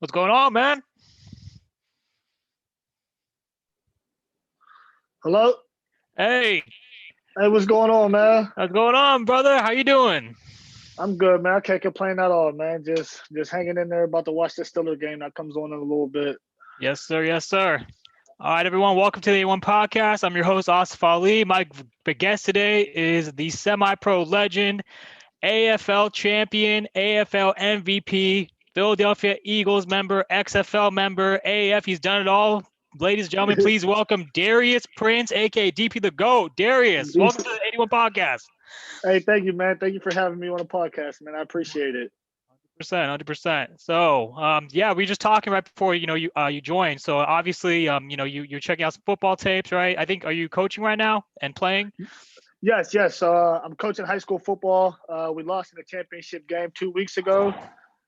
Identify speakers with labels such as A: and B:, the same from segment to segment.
A: What's going on, man?
B: Hello?
A: Hey,
B: Hey, what's going on, man?
A: what's going on, brother? How you doing?
B: I'm good, man. I can't complain at all, man. Just hanging in there, about to watch the Steelers game that comes on in a little bit.
A: Yes, sir. Yes, sir. All right, everyone. Welcome to the A1 podcast. I'm your host, Asif Ali. My guest today is the semi-pro legend, AFL champion, AFL MVP, Philadelphia Eagles member, XFL member, AAF. He's done it all. Ladies and gentlemen, please welcome Darius Prince, aka DP the GOAT. Darius, welcome to the 81 podcast.
B: Hey, thank you, man. Thank you for having me on the podcast, man. I appreciate it.
A: 100%. So, yeah, we were just talking right before you joined. So obviously, you're checking out some football tapes, right? I think, are you coaching right now and playing?
B: Yes. I'm coaching high school football. We lost in the championship game 2 weeks ago.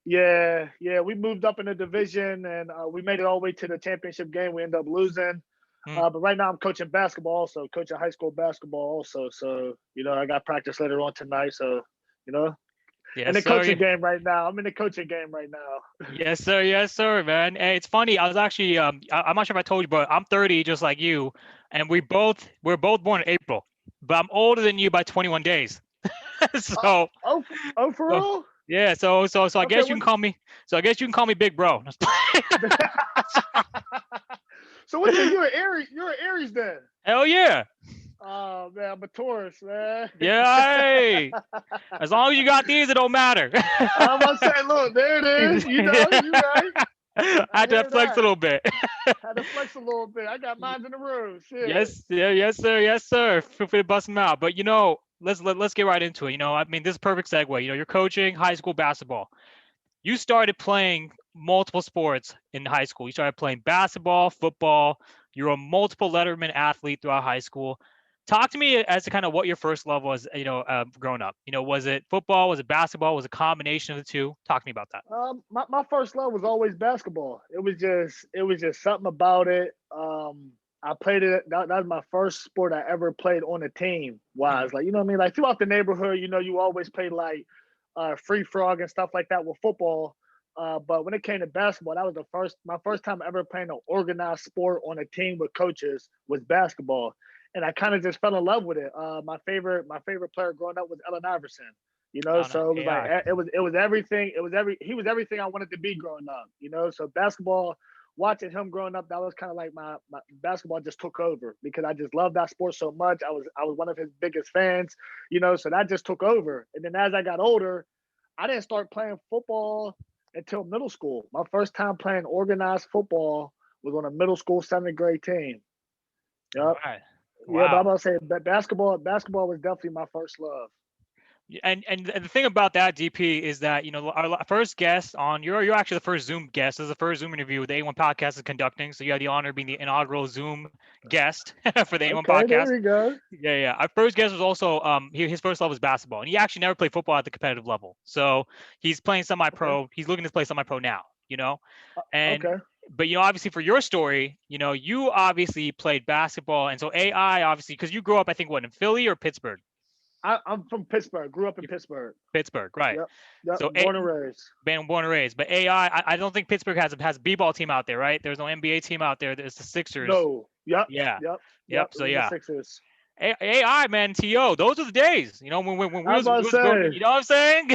B: Yeah. We moved up in the division and we made it all the way to the championship game. We ended up losing. But right now I'm coaching basketball also, coaching high school basketball also. So, I got practice later on tonight. So,
A: Yes,
B: in the
A: sir.
B: coaching game right now. I'm in the coaching game right now.
A: Yes, sir, man. Hey, it's funny. I was actually, I'm not sure if I told you, but I'm 30, just like you, and we're both born in April, but I'm older than you by 21 days. So,
B: For
A: so
B: real?
A: yeah, so I
B: Okay,
A: guess you can call me. So I guess you can call me Big Bro.
B: So what's your, you're an Aries? You're an Aries then?
A: Hell yeah.
B: Oh man, I'm a Taurus, man.
A: Yeah, hey. As long as you got these, it don't matter.
B: I'm gonna say, look, there it is. You right.
A: I had to flex a little bit.
B: Had to flex a little bit. I got mine in the room. Shit.
A: Yes, sir. Feel free to bust them out. But let's get right into it. I mean, this is a perfect segue. You're coaching high school basketball. You started playing multiple sports in high school. You started playing basketball, football. You're a multiple letterman athlete throughout high school. Talk to me as to kind of what your first love was, growing up. Was it football? Was it basketball? Was it a combination of the two? Talk to me about that.
B: My first love was always basketball. It was just something about it. I played it. That was my first sport I ever played on a team. Wise, like, you know what I mean? Like throughout the neighborhood, you always played like free frog and stuff like that with football. But when it came to basketball, that was my first time ever playing an organized sport on a team with coaches was basketball, and I kind of just fell in love with it. My favorite player growing up was Allen Iverson.
A: Oh, no,
B: So it was like
A: AI.
B: it was everything. He was everything I wanted to be growing up. So basketball, watching him growing up, that was kind of like my basketball just took over because I just loved that sport so much. I was one of his biggest fans. So that just took over. And then as I got older, I didn't start playing football until middle school. My first time playing organized football was on a middle school 7th grade team.
A: All
B: Yep.
A: right.
B: Yeah, but I'm
A: Wow.
B: gonna say that basketball was definitely my first love.
A: And the thing about that, DP, is that our first guest on you're actually the first Zoom guest. This is the first Zoom interview the A1 podcast is conducting. So you had the honor of being the inaugural Zoom guest for the A1
B: Okay,
A: podcast.
B: there we go.
A: Yeah. Our first guest was also his first love was basketball, and he actually never played football at the competitive level. So he's playing
B: Okay,
A: semi-pro. He's looking to play semi-pro now. And
B: okay.
A: but obviously for your story, you obviously played basketball, and so AI obviously because you grew up, I think, what, in Philly or Pittsburgh?
B: I'm from Pittsburgh. Grew up in Pittsburgh.
A: Pittsburgh, right?
B: Yep, yep.
A: So
B: Born and raised.
A: born and raised, but AI, I don't think Pittsburgh has a b-ball team out there, right? There's no NBA team out there. There's the Sixers.
B: No. Yep,
A: Yeah,
B: yep,
A: yep.
B: yep. It
A: So
B: was the
A: yeah,
B: Sixers.
A: AI, man, To, those are the days. When
B: I'm
A: we
B: about to
A: was growing,
B: say.
A: you know what I'm saying?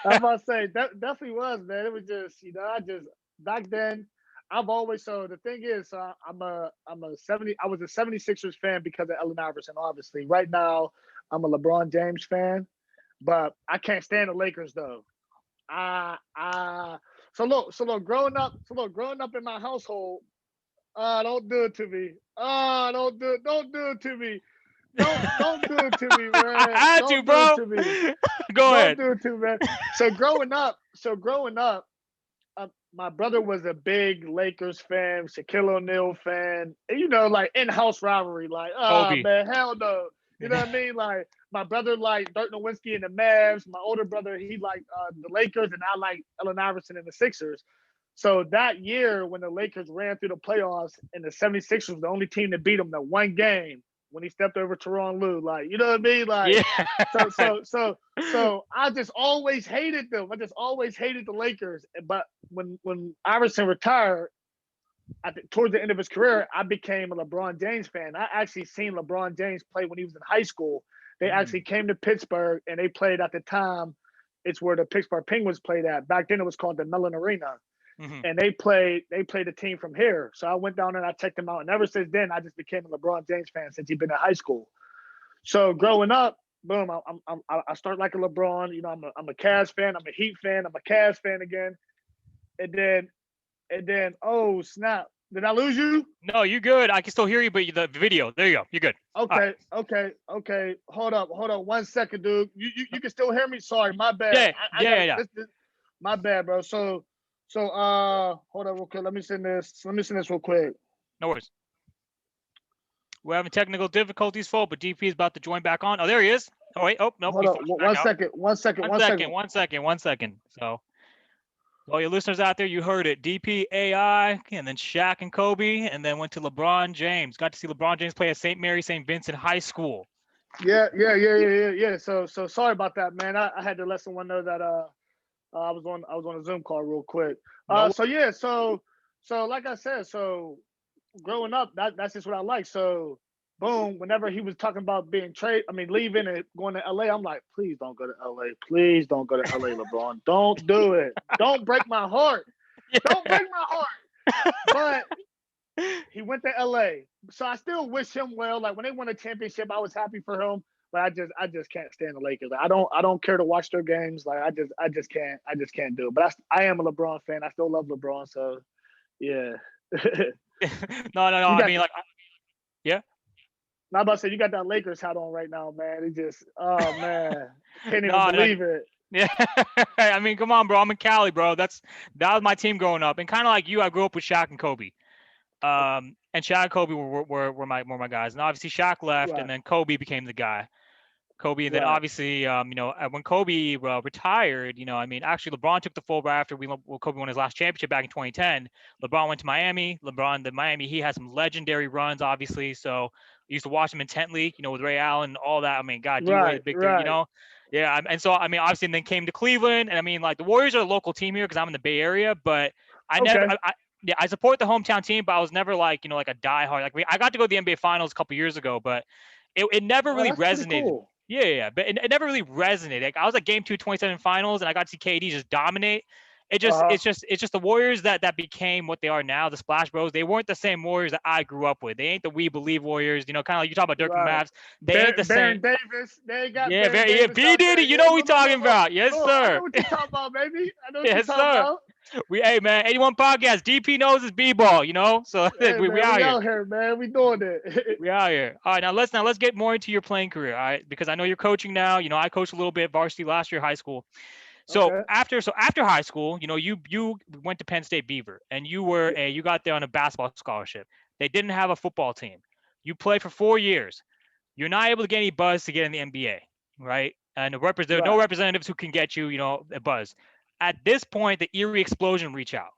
B: I'm about to say that definitely was, man. It was just, I just back then. I've always so the thing is, I'm a 70. I was a 76ers fan because of Allen Iverson. Obviously, right now I'm a LeBron James fan, but I can't stand the Lakers though. I so look, growing up in my household, don't do it to me. Don't do it to me. Don't do it to me, man.
A: I had to,
B: Don't do it
A: bro.
B: to me.
A: Go
B: Don't
A: ahead.
B: do it to me, man. So growing up, my brother was a big Lakers fan, Shaquille O'Neal fan. And, like in-house rivalry. Like,
A: Kobe.
B: man, hell no. You know what I mean? Like my brother liked Dirk Nowitzki and the Mavs. My older brother, he liked the Lakers, and I like Allen Iverson and the Sixers. So that year when the Lakers ran through the playoffs and the 76ers was the only team to beat them that one game, when he stepped over Teron Lue. Like, you know what I mean? Like,
A: Yeah.
B: so I just always hated them. I just always hated the Lakers. But when Iverson retired, towards the end of his career, I became a LeBron James fan. I actually seen LeBron James play when he was in high school. They actually came to Pittsburgh and they played at the time. It's where the Pittsburgh Penguins played at. Back then it was called the Mellon Arena. And they played a team from here. So I went down there and I checked them out. And ever since then, I just became a LeBron James fan since he'd been in high school. So growing up, boom, I start like a LeBron. You know, I'm a Cavs fan. I'm a Heat fan. I'm a Cavs fan again. And then, oh snap! Did I lose you?
A: No, you're good. I can still hear you, but the video. There you go. You're good.
B: Okay, right. okay. Hold up. 1 second, dude. You can still hear me? Sorry, my bad.
A: Yeah.
B: My bad, bro. So, hold on real quick. Let me send this real quick.
A: No worries. We're having technical difficulties, folks, but DP is about to join back on. Oh, there he is. Oh wait. Oh no.
B: Hold up. 1 second. 1 second.
A: 1 second. So. All your listeners out there, you heard it. DP, AI, and then Shaq and Kobe, and then went to LeBron James. Got to see LeBron James play at St. Mary St. Vincent High School.
B: Yeah. So sorry about that, man. I had to let someone know that I was on a Zoom call real quick. So like I said, so growing up, that's just what I like. So boom, whenever he was talking about leaving and going to LA, I'm like, please don't go to LA. Please don't go to LA, LeBron. Don't do it. Don't break my heart. Don't break my heart. But he went to LA. So I still wish him well. Like when they won a championship, I was happy for him. But I just can't stand the Lakers. Like, I don't care to watch their games. Like I just can't do it. But I am a LeBron fan. I still love LeBron. So yeah.
A: No. I mean, yeah.
B: Now I'm about to say you got that Lakers hat on right now, man. It just, oh man, can't even believe it.
A: Yeah, I mean, come on, bro. I'm in Cali, bro. That was my team growing up, and kind of like you, I grew up with Shaq and Kobe. And Shaq and Kobe were my guys, and obviously Shaq left, and then Kobe became the guy. Kobe, and then obviously, when Kobe retired, I mean, actually LeBron took the full right after Kobe won his last championship back in 2010. LeBron went to Miami. Miami, he had some legendary runs, obviously. So I used to watch him intently, with Ray Allen and all that. I mean, God, big dude, Yeah, and so I mean, obviously, and then came to Cleveland, and I mean, like the Warriors are a local team here because I'm in the Bay Area, but I support the hometown team, but I was never like a diehard. Like I got to go to the NBA Finals a couple years ago, but it never really resonated.
B: Cool.
A: Yeah, but it never really resonated. Like I was at Game 2, 27 Finals, and I got to see KD just dominate. It's just the Warriors that became what they are now, the Splash Bros. They weren't the same Warriors that I grew up with. They ain't the We Believe Warriors. Kind of like you talk about Dirk and Mavs. They ain't the same.
B: Davis, they got
A: B Diddy. You know what we talking about? Yes, sir.
B: I know what you talking about, baby. I know what you talking about.
A: Hey man, 81 podcast. DP knows his B-ball, So
B: hey,
A: we
B: out here, man. We doing it.
A: We out here. All right, now let's get more into your playing career. All right, because I know you're coaching now. I coached a little bit varsity last year, high school. So after high school, you went to Penn State Beaver, and you got there on a basketball scholarship. They didn't have a football team. You played for 4 years. You're not able to get any buzz to get in the NBA, right? And there are no representatives who can get you, a buzz. At this point, the Erie Explosion reach out,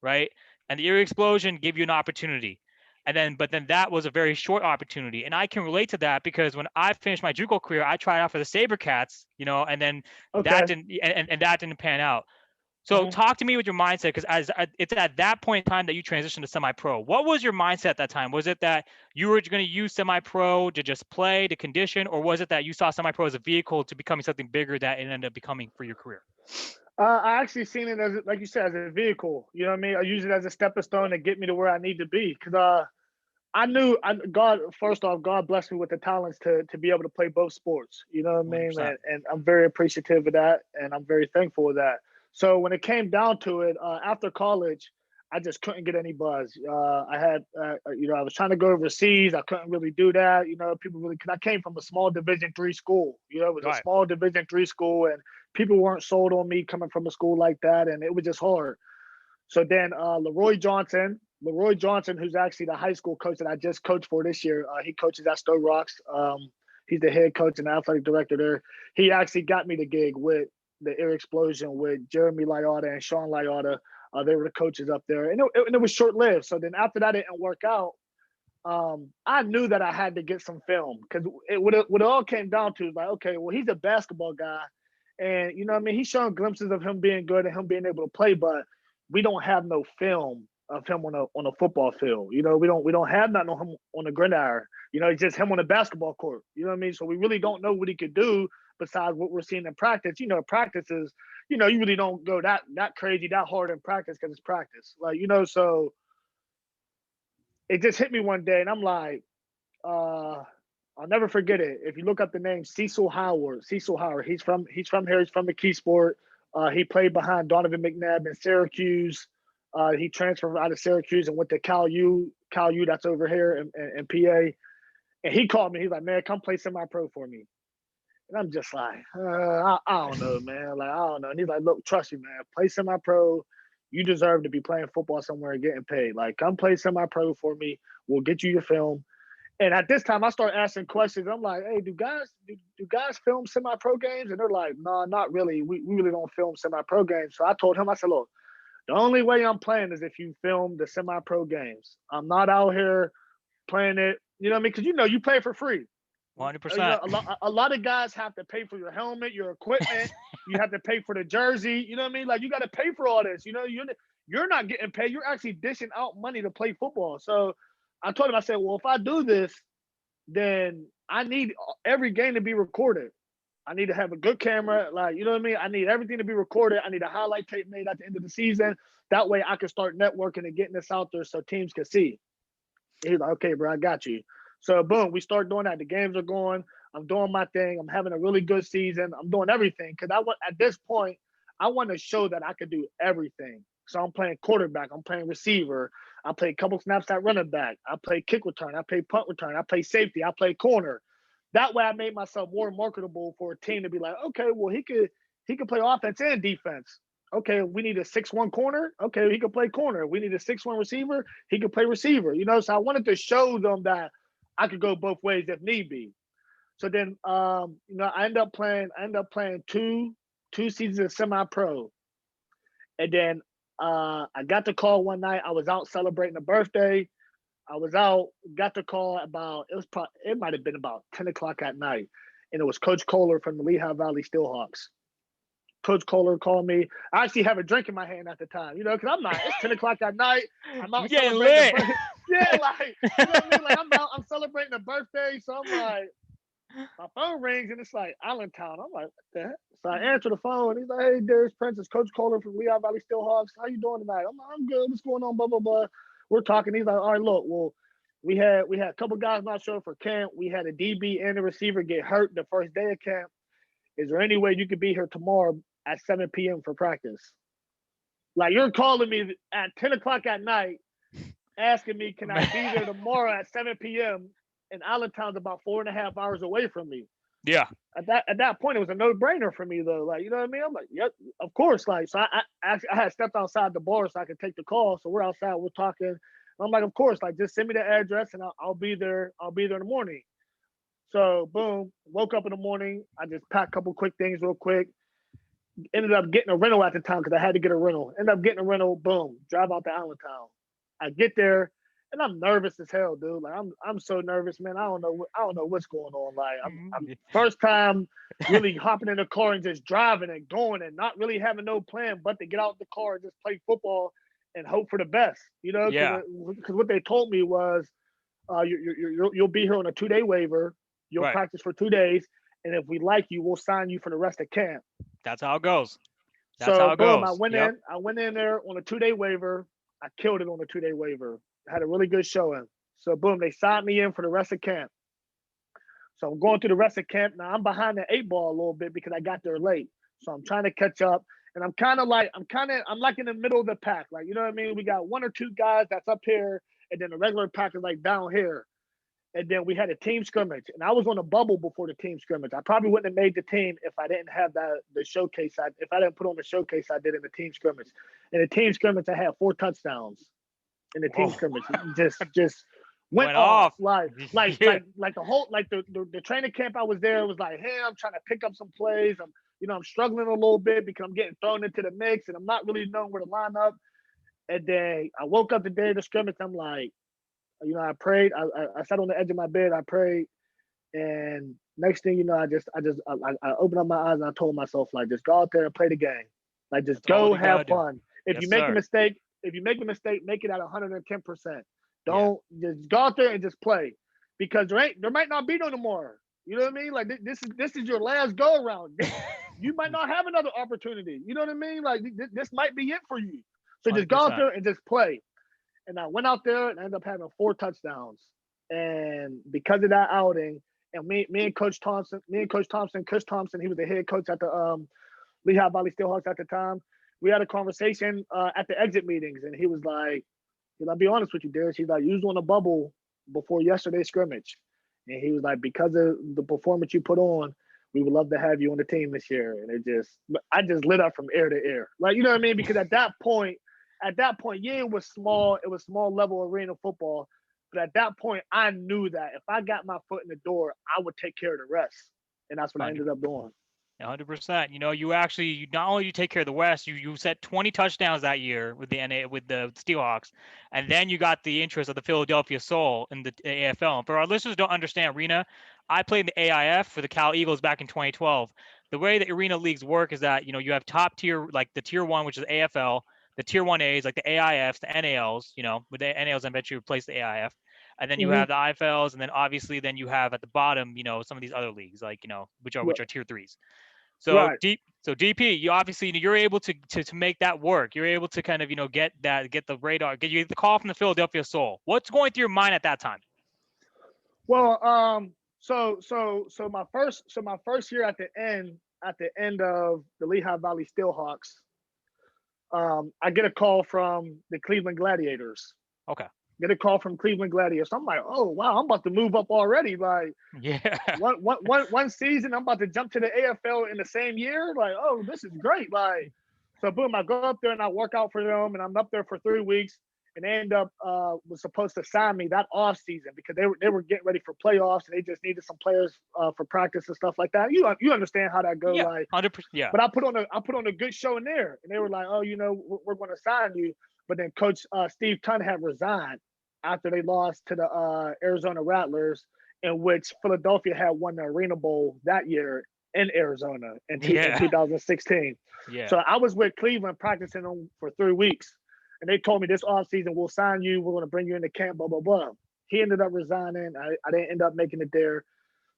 A: right? And the Erie Explosion give you an opportunity. But then that was a very short opportunity. And I can relate to that because when I finished my JUCO career, I tried out for the SaberCats, and then that didn't pan out. So talk to me with your mindset, because it's at that point in time that you transitioned to semi-pro. What was your mindset at that time? Was it that you were going to use semi-pro to just play, to condition, or was it that you saw semi-pro as a vehicle to becoming something bigger that it ended up becoming for your career?
B: I actually seen it as, like you said, as a vehicle. You know what I mean? I use it as a stepping stone to get me to where I need to be. Because I knew God blessed me with the talents to be able to play both sports. You know what I mean? And I'm very appreciative of that, and I'm very thankful of that. So when it came down to it, after college, I just couldn't get any buzz. I was trying to go overseas. I couldn't really do that. People really, cause I came from a small Division III school. It was a small Division III school, and people weren't sold on me coming from a school like that, and it was just hard. So then Leroy Johnson, who's actually the high school coach that I just coached for this year, he coaches at Stowe Rocks. He's the head coach and athletic director there. He actually got me the gig with the Erie Explosion with Jeremy Lyotta and Sean Lyotta. They were the coaches up there, and it was short-lived. So then after that, it didn't work out. I knew that I had to get some film because what it all came down to is like, okay, well, he's a basketball guy, and you know what I mean, he's showing glimpses of him being good and him being able to play, but we don't have no film of him on a football field. You know, we don't have nothing on him on the gridiron. You know, it's just him on the basketball court. You know what I mean? So we really don't know what he could do besides what we're seeing in practice. You know, practices, you know, you really don't go that crazy, that hard in practice because it's practice. Like, you know, so it just hit me one day and I'm like, I'll never forget it. If you look up the name Cecil Howard, he's from here. He's from McKeesport. He played behind Donovan McNabb in Syracuse. He transferred out of Syracuse and went to Cal U. That's over here in PA. And he called me. He's like, man, come play semi-pro for me. And I'm just like, I don't know, man. Like, I don't know. And he's like, look, trust me, man. Play semi-pro. You deserve to be playing football somewhere and getting paid. Like, come play semi-pro for me. We'll get you your film. And at this time, I start asking questions. I'm like, hey, do guys film semi-pro games? And they're like, no, not really. We really don't film semi-pro games. So I told him, I said, look, the only way I'm playing is if you film the semi-pro games. I'm not out here playing it. You know what I mean? Because, you know, you play for free.
A: 100%.
B: You know, a lot of guys have to pay for your helmet, your equipment. You have to pay for the jersey. You know what I mean? Like, you got to pay for all this. You know, you're not getting paid. You're actually dishing out money to play football. So I told him, I said, well, if I do this, then I need every game to be recorded. I need to have a good camera. Like, you know what I mean? I need everything to be recorded. I need a highlight tape made at the end of the season. That way I can start networking and getting this out there so teams can see. He's like, okay, bro, I got you. So boom, we start doing that. The games are going. I'm doing my thing. I'm having a really good season. I'm doing everything. Cause at this point, I want to show that I could do everything. So I'm playing quarterback. I'm playing receiver. I play a couple snaps at running back. I play kick return. I play punt return. I play safety. I play corner. That way I made myself more marketable for a team to be like, okay, well, he could play offense and defense. Okay, we need a 6'1" corner. Okay, he could play corner. We need a 6'1" receiver. He could play receiver. You know, so I wanted to show them that I could go both ways if need be. So then, you know, I end up playing two seasons of semi-pro, and then I got the call one night. I was out celebrating a birthday. I was out, got the call about it might have been about 10 o'clock at night, and it was Coach Kohler from the Lehigh Valley Steelhawks. Coach Kohler called me. I actually have a drink in my hand at the time, you know, because it's 10 o'clock at night. I'm out celebrating. Yeah, like, you know what I mean? Like, I'm celebrating a birthday, so I'm like, my phone rings and it's like Allentown. I'm like, what the heck? So I answer the phone and he's like, hey, Darius Prince, it's Coach Kohler from Lehigh Valley Steelhawks. How you doing tonight? I'm like, I'm good. What's going on? Blah, blah, blah. We're talking. He's like, all right, look, well, we had a couple guys not show up for camp. We had a DB and a receiver get hurt the first day of camp. Is there any way you could be here tomorrow at 7 p.m. for practice? Like, you're calling me at 10 o'clock at night, asking me, can I be there tomorrow at 7 p.m.? And Allentown's about 4.5 hours away from me.
A: Yeah.
B: At that point, it was a no-brainer for me, though. Like, you know what I mean? I'm like, yep, of course. Like, so I had stepped outside the bar so I could take the call. So we're outside, we're talking. I'm like, of course, like, just send me the address and I'll be there. I'll be there in the morning. So boom, woke up in the morning. I just packed a couple quick things real quick. Ended up getting a rental at the time because I had to get a rental. Ended up getting a rental. Boom, drive out to Allentown. I get there. And I'm nervous as hell, dude. Like, I'm so nervous, man. I don't know what's going on. Like, I'm first time really hopping in the car and just driving and going and not really having no plan but to get out the car and just play football and hope for the best. You know, because what they told me was, you'll be here on a 2-day waiver. You'll practice for 2 days, and if we like you, we'll sign you for the rest of camp.
A: That's how it goes.
B: I went in there on a 2-day waiver. I killed it on a 2-day waiver. Had a really good showing. So boom, they signed me in for the rest of camp. So I'm going through the rest of camp. Now I'm behind the 8 ball a little bit because I got there late. So I'm trying to catch up. And I'm like in the middle of the pack. Like, you know what I mean? We got 1 or 2 guys that's up here, and then the regular pack is like down here. And then we had a team scrimmage. And I was on a bubble before the team scrimmage. I probably wouldn't have made the team if I didn't have the showcase. If I didn't put on the showcase I did in the team scrimmage. In the team scrimmage, I had 4 touchdowns. In the team scrimmage, just went off. Like the whole the training camp I was there, it was like, hey, I'm trying to pick up some plays. I'm struggling a little bit because I'm getting thrown into the mix and I'm not really knowing where to line up. And then I woke up the day of the scrimmage. I'm like, I prayed. I sat on the edge of my bed. I prayed, and next thing you know, I opened up my eyes and I told myself, like, just go out there and play the game. Like, just
A: That's all
B: go
A: you gotta
B: have
A: do.
B: fun. If
A: Yes,
B: you make a
A: sir.
B: mistake, make it at 110%.
A: Yeah.
B: Don't just go out there and just play, because there might not be no tomorrow. You know what I mean? Like, this is your last go around. You might not have another opportunity. You know what I mean? Like, this might be it for you. So just go out
A: 100%.
B: there and just play. And I went out there and ended up having 4 touchdowns. And because of that outing, and me and Coach Thompson, Coach Thompson, he was the head coach at the Lehigh Valley Steelhawks at the time. We had a conversation at the exit meetings, and he was like, "I'll be honest with you, Darius." He's like, "You was on a bubble before yesterday's scrimmage," and he was like, "Because of the performance you put on, we would love to have you on the team this year." And I just lit up from ear to ear, like, you know what I mean? Because at that point, yeah, it was small. It was small level arena football. But at that point, I knew that if I got my foot in the door, I would take care of the rest. And that's what I ended up doing.
A: 100%. You not only you take care of the West, you set 20 touchdowns that year with the Steelhawks, and then you got the interest of the Philadelphia Soul in the AFL. And for our listeners who don't understand Arena, I played in the AIF for the Cal Eagles back in 2012. The way the Arena leagues work is that you have top tier, like the tier one, which is AFL, the tier 1As like the AIFs, the NALs. With the NALs, I bet you replace the AIF. And then you
B: Mm-hmm.
A: have the IFLs, and then obviously then you have at the bottom, some of these other leagues, like which are tier threes. So
B: Right.
A: DP, you obviously you're able to make that work. You're able to kind of get the radar, get the call from the Philadelphia Soul. What's going through your mind at that time?
B: Well, so my first year at the end of the Lehigh Valley Steelhawks, I get a call from the Cleveland Gladiators.
A: Okay.
B: Get a call from Cleveland Gladiators. I'm like, oh wow, I'm about to move up already. Like,
A: Yeah.
B: one season, I'm about to jump to the AFL in the same year. Like, oh, this is great. Like, so boom, I go up there and I work out for them, and I'm up there for 3 weeks, and they end up was supposed to sign me that off season because they were getting ready for playoffs, and they just needed some players for practice and stuff like that. You understand how that go,
A: Yeah.
B: like.
A: 100%. Yeah.
B: But I put on a good show in there, and they were like, "Oh, we're going to sign you." But then Coach Steve Tunn had resigned after they lost to the Arizona Rattlers, in which Philadelphia had won the ArenaBowl that year in Arizona in
A: Yeah.
B: 2016.
A: Yeah.
B: So I was with Cleveland practicing them for 3 weeks, and they told me this offseason we'll sign you. We're going to bring you into camp. Blah blah blah. He ended up resigning. I didn't end up making it there.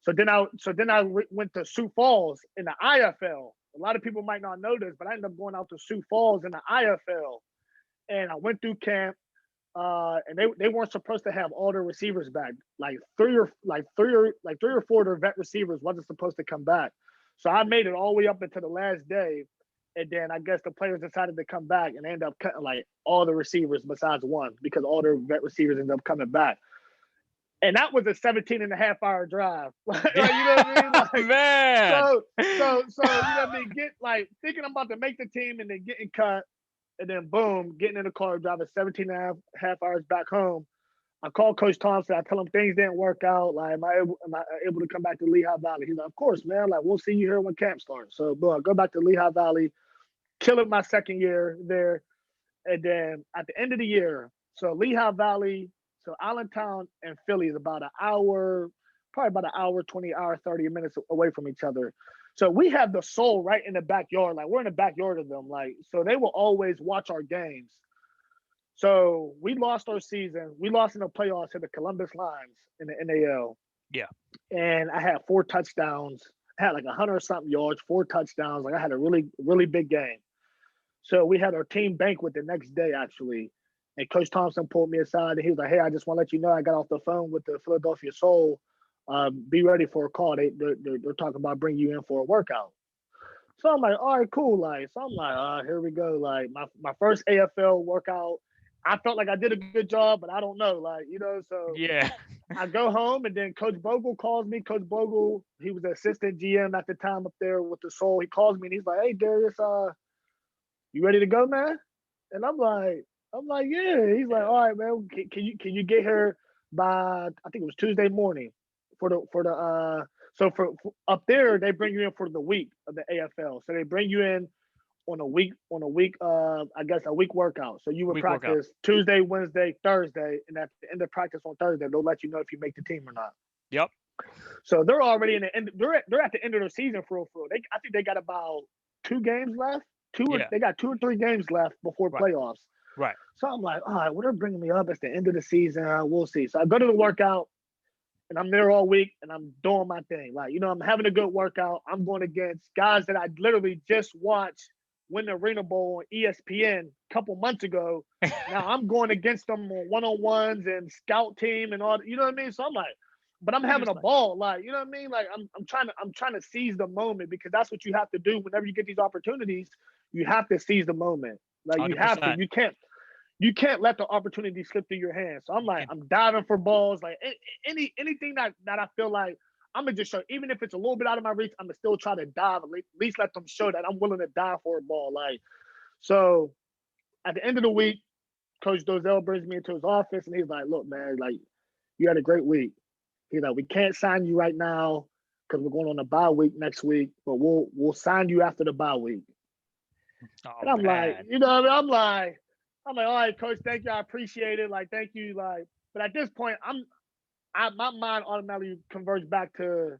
B: So then I went to Sioux Falls in the IFL. A lot of people might not know this, but I ended up going out to Sioux Falls in the IFL, and I went through camp. And they weren't supposed to have all their receivers back. Like three or four of their vet receivers wasn't supposed to come back. So I made it all the way up until the last day, and then I guess the players decided to come back, and they ended up cutting like all the receivers besides one because all their vet receivers ended up coming back. And that was a 17 and a half hour drive. Like, you know what I mean? Like,
A: Man.
B: so you know what I mean? Get like thinking I'm about to make the team and then getting cut, and then boom, getting in the car, driving 17 and a half hours back home. I call Coach Thompson. I tell him things didn't work out. Like, am I able to come back to Lehigh Valley? He's like, of course, man. Like, we'll see you here when camp starts. So, boom, I go back to Lehigh Valley, kill it my second year there. And then at the end of the year, so Lehigh Valley, so Allentown and Philly is about an hour, probably about an hour, 20, hour, 30 minutes away from each other. So we have the Soul right in the backyard. Like, we're in the backyard of them. Like, so they will always watch our games. So we lost our season. We lost in the playoffs to the Columbus Lions in the NAL.
A: Yeah.
B: And I had 4 touchdowns. I had like 100 something yards, 4 touchdowns. Like, I had a really, really big game. So we had our team banquet the next day, actually. And Coach Thompson pulled me aside, and he was like, "Hey, I just want to let you know I got off the phone with the Philadelphia Soul. Be ready for a call. They're talking about bringing you in for a workout." So I'm like, "All right, cool." Like, so I'm like, "Here we go." Like, my first AFL workout, I felt like I did a good job, but I don't know. Like, so
A: Yeah.
B: I go home, and then Coach Bogle calls me. Coach Bogle, he was the assistant GM at the time up there with the Soul. He calls me, and he's like, "Hey, Darius, you ready to go, man?" And I'm like, yeah. He's like, all right, man. Can you get here by, I think it was Tuesday morning so for up there they bring you in for the week of the AFL. So they bring you in I guess a week workout. So you would
A: Week workout.
B: practice Tuesday, Wednesday, Thursday, and at the end of practice on Thursday, they'll let you know if you make the team or not.
A: Yep.
B: So they're already in the end. They're at the end of the season for real. I think they got about 2 games left.
A: Yeah.
B: They got 2 or 3 games left before
A: Right.
B: playoffs.
A: Right.
B: So I'm like, all right, well, they're bringing me up. It's the end of the season. We'll see. So I go to the workout, and I'm there all week, and I'm doing my thing. Like, I'm having a good workout. I'm going against guys that I literally just watched win the ArenaBowl on ESPN a couple months ago. Now I'm going against them on one-on-ones and scout team and all. You know what I mean? So I'm like, but I'm having a ball. Like, you know what I mean? Like I'm trying to seize the moment, because that's what you have to do whenever you get these opportunities. You have to seize the moment. Like 100%. You have to. You can't let the opportunity slip through your hands. So I'm like, I'm diving for balls. Like anything that I feel like I'm gonna just show, even if it's a little bit out of my reach, I'm gonna still try to dive. At least let them show that I'm willing to dive for a ball. Like, so at the end of the week, Coach Dozell brings me into his office, and he's like, "Look, man, like you had a great week. He's like, we can't sign you right now because we're going on a bye week next week, but we'll sign you after the bye week."
A: Oh,
B: and I'm
A: man.
B: like, I'm like, all right, Coach, thank you. I appreciate it. Like, thank you. Like, but at this point, my mind automatically converts back to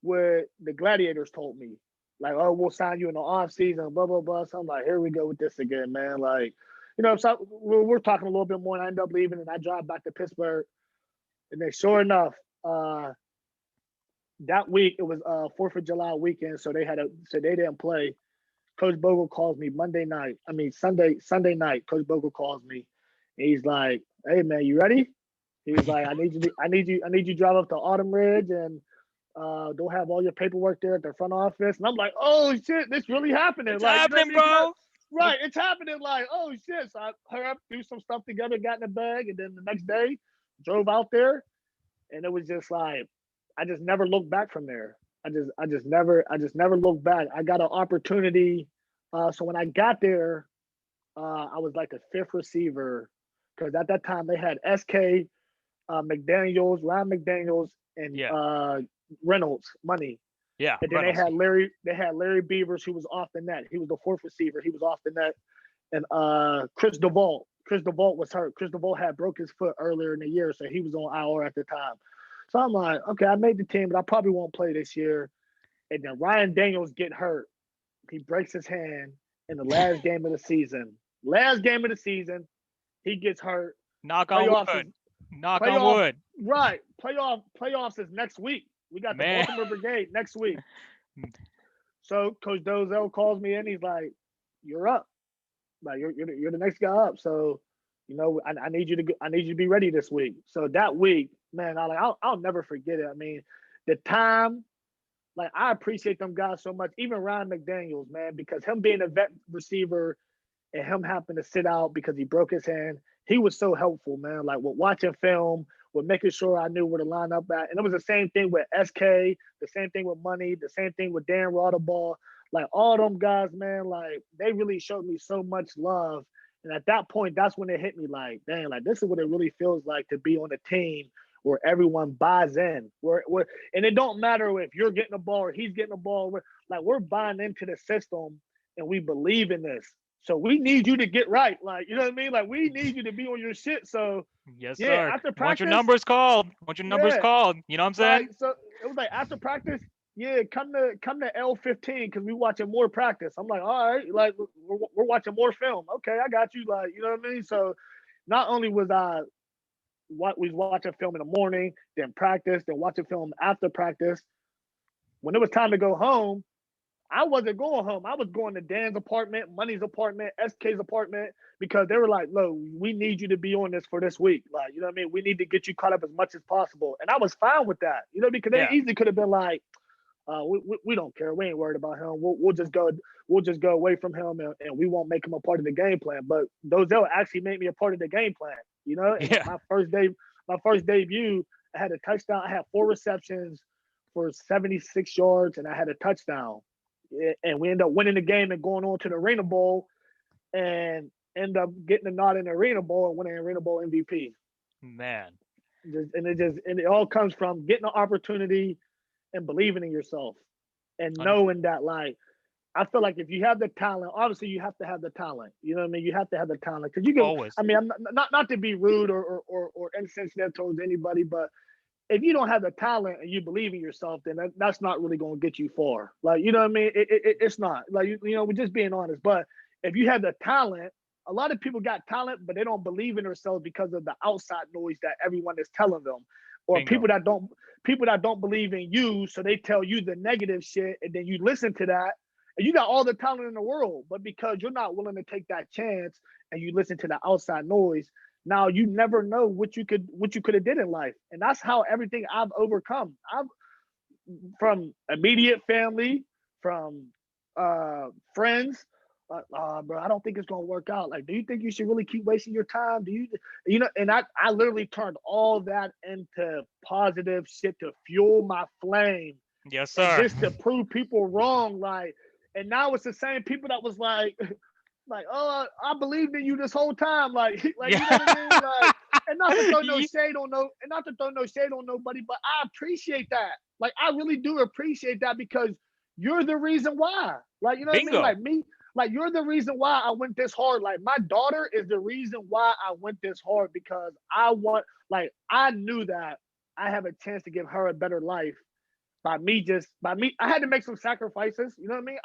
B: what the Gladiators told me. Like, oh, we'll sign you in the off season, blah, blah, blah. So I'm like, here we go with this again, man. Like, so we're talking a little bit more, and I end up leaving, and I drive back to Pittsburgh. And then sure enough, that week, it was 4th of July weekend, so they didn't play. Coach Bogle calls me Sunday night. Coach Bogle calls me, and he's like, "Hey man, you ready?" He's like, "I need you to drive up to Autumn Ridge and don't have all your paperwork there at the front office." And I'm like, "Oh shit, this really happening!"
A: It's
B: like,
A: happening, bro.
B: Right, it's happening. Like, oh shit. So I hurry up, do some stuff together, got in the bag, and then the next day, drove out there, and it was just like, I just never looked back from there. I just never looked back. I got an opportunity. So when I got there, I was like the 5th receiver, because at that time they had SK, McDaniels, Ryan McDaniels, and Reynolds, Money.
A: Yeah.
B: And then they had Larry Beavers, who was off the net. He was the 4th receiver. He was off the net. And Chris DeVault. Chris DeVault was hurt. Chris DeVault had broke his foot earlier in the year, so he was on IR at the time. So I'm like, okay, I made the team, but I probably won't play this year. And then Ryan Daniels get hurt. He breaks his hand in the last game of the season. He gets hurt.
A: Knock on wood.
B: Right. Playoffs is next week. We got the Baltimore Brigade next week. So Coach Dozell calls me in. He's like, "You're up. Like you're the next guy up. So, I need you to be ready this week." So that week, man, I'll never forget it. I mean, the time, like, I appreciate them guys so much. Even Ryan McDaniels, man, because him being a vet receiver and him having to sit out because he broke his hand, he was so helpful, man. Like, with watching film, with making sure I knew where to line up at. And it was the same thing with SK, the same thing with Money, the same thing with Dan Roderball. Like, all them guys, man, like, they really showed me so much love. And at that point, that's when it hit me like, dang, like, this is what it really feels like to be on a team where everyone buys in. And it don't matter if you're getting the ball or he's getting the ball. We're buying into the system, and we believe in this. So we need you to get right. Like, you know what I mean? Like, we need you to be on your shit. So
A: yes,
B: yeah,
A: sir.
B: after practice,
A: want your numbers called. You know what I'm saying?
B: Like, so it was like after practice, yeah, come to L15 because we watching more practice. I'm like, all right, like we're watching more film. Okay, I got you. Like, you know what I mean? So not only was we was watching film in the morning, then practice, then watching film after practice. When it was time to go home, I wasn't going home. I was going to Dan's apartment, Money's apartment, SK's apartment, because they were like, "Look, we need you to be on this for this week. Like, you know what I mean? We need to get you caught up as much as possible." And I was fine with that, because they easily could have been like, we don't care. We ain't worried about him. We'll just go away from him, and we won't make him a part of the game plan. But Dozell actually made me a part of the game plan. And my first debut, I had a touchdown. I had 4 receptions for 76 yards, and I had a touchdown. And we end up winning the game and going on to the ArenaBowl, and end up getting a nod in the ArenaBowl and winning ArenaBowl MVP.
A: Man,
B: and it all comes from getting an opportunity and believing in yourself, and knowing that, like, I feel like if you have the talent, obviously you have to have the talent. You know what I mean? You have to have the talent because you can.
A: Always.
B: I mean, I'm not to be rude or insensitive towards anybody, but if you don't have the talent and you believe in yourself, then that's not really going to get you far. Like, you know what I mean? It's not. Like, you know, we're just being honest. But if you have the talent, a lot of people got talent, but they don't believe in themselves because of the outside noise that everyone is telling them, or
A: Bingo.
B: people that don't believe in you, so they tell you the negative shit, and then you listen to that, and you got all the talent in the world, but because you're not willing to take that chance and you listen to the outside noise, now you never know what you could have did in life. And that's how everything I've overcome. I've from immediate family, from friends. Bro, I don't think it's gonna work out. Like, do you think you should really keep wasting your time? Do you know? And I literally turned all that into positive shit to fuel my flame,
A: Yes,
B: and
A: sir.
B: just to prove people wrong. Like, and now it's the same people that was like, like, oh, I believed in you this whole time. Like, like, you know what I mean? Like, and not to throw no shade on nobody, but I appreciate that. Like, I really do appreciate that because you're the reason why. Like, you know what I mean?
A: Bingo.
B: Like me, like you're the reason why I went this hard. Like my daughter is the reason why I went this hard because I knew that I have a chance to give her a better life by me. I had to make some sacrifices. You know what I mean?